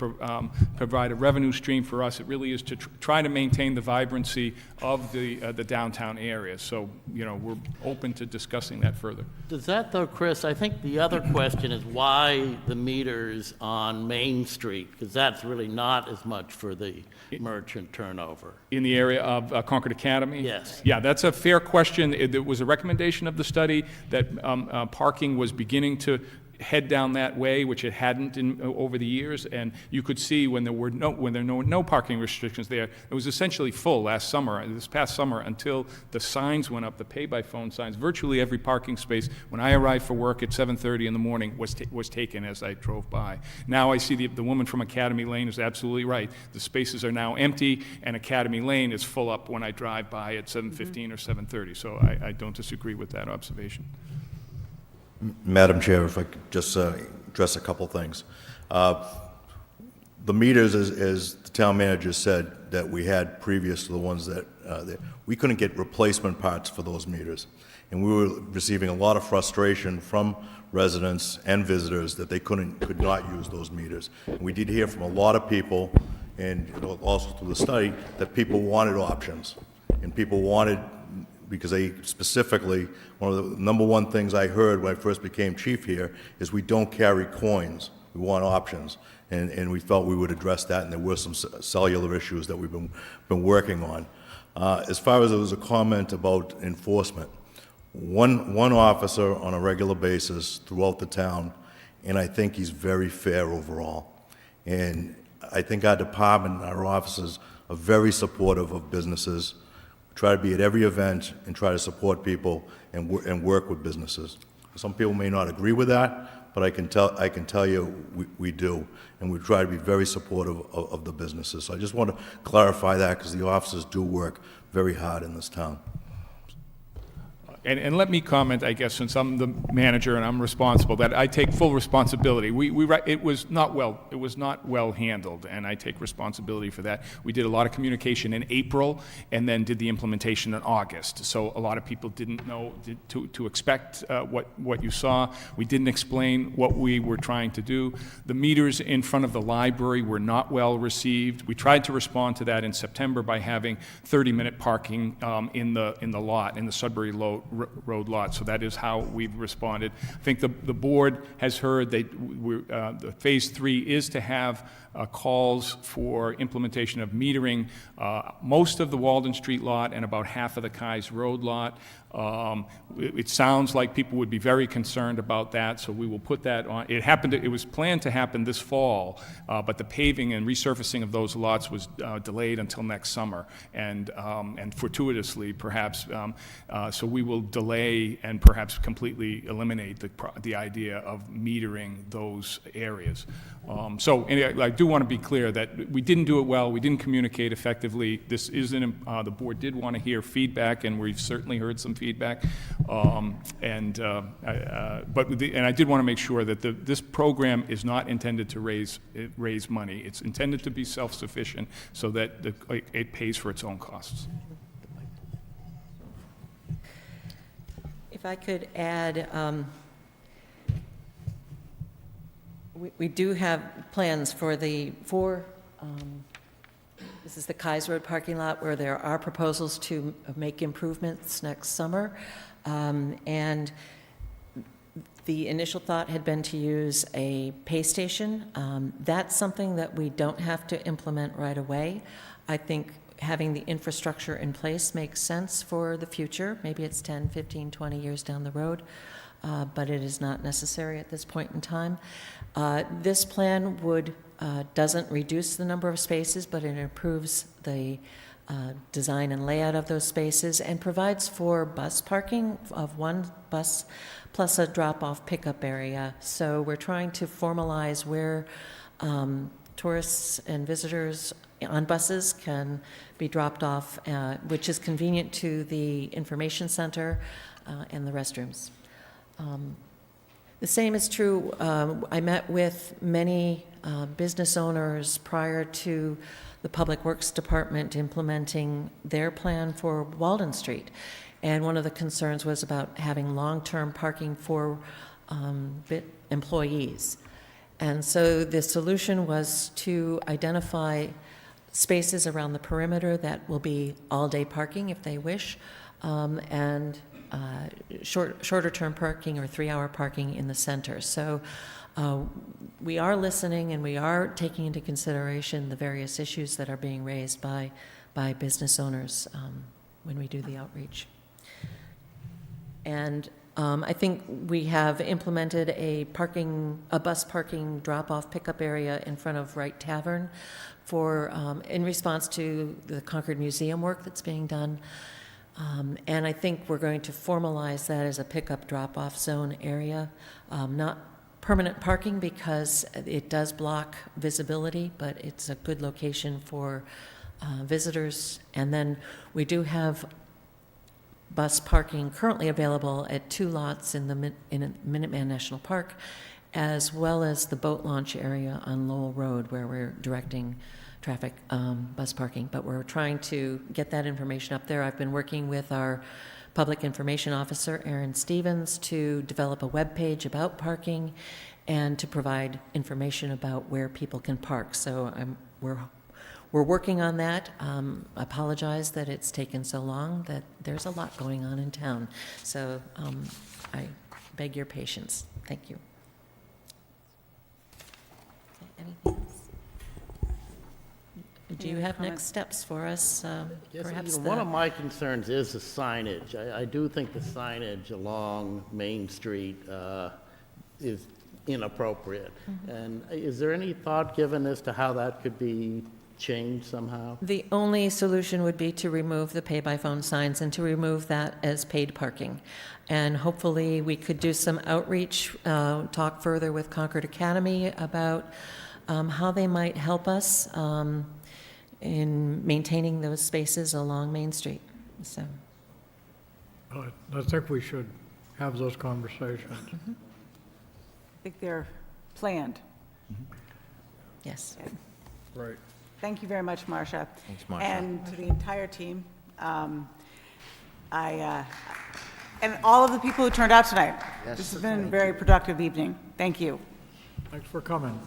[SPEAKER 15] provide a revenue stream for us. It really is to try to maintain the vibrancy of the downtown area. So, we're open to discussing that further.
[SPEAKER 16] Does that though, Chris, I think the other question is why the meters on Main Street? Because that's really not as much for the merchant turnover.
[SPEAKER 15] In the area of Concord Academy?
[SPEAKER 16] Yes.
[SPEAKER 15] Yeah, that's a fair question. It was a recommendation of the study that parking was beginning to head down that way, which it hadn't over the years. And you could see when there were no parking restrictions there, it was essentially full this past summer, until the signs went up, the pay-by-phone signs. Virtually every parking space, when I arrived for work at 7:30 in the morning, was taken as I drove by. Now I see the woman from Academy Lane is absolutely right. The spaces are now empty, and Academy Lane is full up when I drive by at 7:15 or 7:30. So I don't disagree with that observation.
[SPEAKER 17] Madam Chair, if I could just address a couple things. The meters, as the town manager said, that we had previous to the ones that we couldn't get replacement parts for those meters. And we were receiving a lot of frustration from residents and visitors that they could not use those meters. And we did hear from a lot of people, and also through the study, that people wanted options. And people wanted, because they specifically, one of the number one things I heard when I first became chief here is we don't carry coins, we want options. And we felt we would address that, and there were some cellular issues that we've been working on. As far as there was a comment about enforcement, one officer on a regular basis throughout the town, and I think he's very fair overall. And I think our department, our officers are very supportive of businesses, try to be at every event and try to support people and work with businesses. Some people may not agree with that, but I can tell you we do, and we try to be very supportive of the businesses. So I just want to clarify that, because the officers do work very hard in this town.
[SPEAKER 15] And let me comment, I guess, since I'm the manager and I'm responsible, that I take full responsibility. It was not well handled, and I take responsibility for that. We did a lot of communication in April, and then did the implementation in August. So a lot of people didn't know to expect what you saw. We didn't explain what we were trying to do. The meters in front of the library were not well received. We tried to respond to that in September by having 30-minute parking in the lot, in the Sudbury Road lot. So that is how we've responded. I think the board has heard that the phase 3 is to have calls for implementation of metering most of the Walden Street lot and about half of the Keyes Road lot. It sounds like people would be very concerned about that, so we will put that on. It was planned to happen this fall, but the paving and resurfacing of those lots was delayed until next summer, and fortuitously, perhaps. So we will delay and perhaps completely eliminate the idea of metering those areas. So anyway, I do want to be clear that we didn't do it well. We didn't communicate effectively. This isn't. The board did want to hear feedback, and we've certainly heard some feedback. And I did want to make sure that this program is not intended to raise money. It's intended to be self-sufficient, so that it pays for its own costs.
[SPEAKER 13] If I could add, we do have plans for this is the Keyes Road parking lot, where there are proposals to make improvements next summer. And the initial thought had been to use a pay station. That's something that we don't have to implement right away. I think having the infrastructure in place makes sense for the future. Maybe it's 10, 15, 20 years down the road, but it is not necessary at this point in time. This plan doesn't reduce the number of spaces, but it improves the design and layout of those spaces, and provides for bus parking of one bus plus a drop-off pickup area. So we're trying to formalize where tourists and visitors on buses can be dropped off, which is convenient to the information center and the restrooms. The same is true. I met with many business owners prior to the Public Works Department implementing their plan for Walden Street. And one of the concerns was about having long-term parking for employees. And so the solution was to identify spaces around the perimeter that will be all-day parking if they wish, and shorter-term parking or 3-hour parking in the center. So we are listening, and we are taking into consideration the various issues that are being raised by business owners when we do the outreach. And I think we have implemented a bus parking drop-off pickup area in front of Wright Tavern in response to the Concord Museum work that's being done. And I think we're going to formalize that as a pickup drop-off zone area. Not permanent parking because it does block visibility, but it's a good location for visitors. And then we do have bus parking currently available at 2 lots in Minuteman National Park, as well as the boat launch area on Lowell Road where we're directing traffic bus parking. But we're trying to get that information up there. I've been working with our Public Information Officer, Aaron Stevens, to develop a web page about parking and to provide information about where people can park. So we're working on that. I apologize that it's taken so long, that there's a lot going on in town. So I beg your patience. Thank you. Anything else? Do you have next steps for us?
[SPEAKER 16] Yes,
[SPEAKER 13] Perhaps
[SPEAKER 16] one of my concerns is the signage. I do think the signage along Main Street is inappropriate. And is there any thought given as to how that could be changed somehow?
[SPEAKER 13] The only solution would be to remove the pay-by-phone signs and to remove that as paid parking. And hopefully we could do some outreach, talk further with Concord Academy about how they might help us in maintaining those spaces along Main Street. So,
[SPEAKER 18] I think we should have those conversations.
[SPEAKER 1] I think they're planned.
[SPEAKER 13] Yes.
[SPEAKER 18] Right.
[SPEAKER 1] Thank you very much, Marcia.
[SPEAKER 19] Thanks, Marcia.
[SPEAKER 1] And to the entire team. And all of the people who turned out tonight.
[SPEAKER 19] Yes.
[SPEAKER 1] This has been a very productive evening. Thank you.
[SPEAKER 18] Thanks for coming.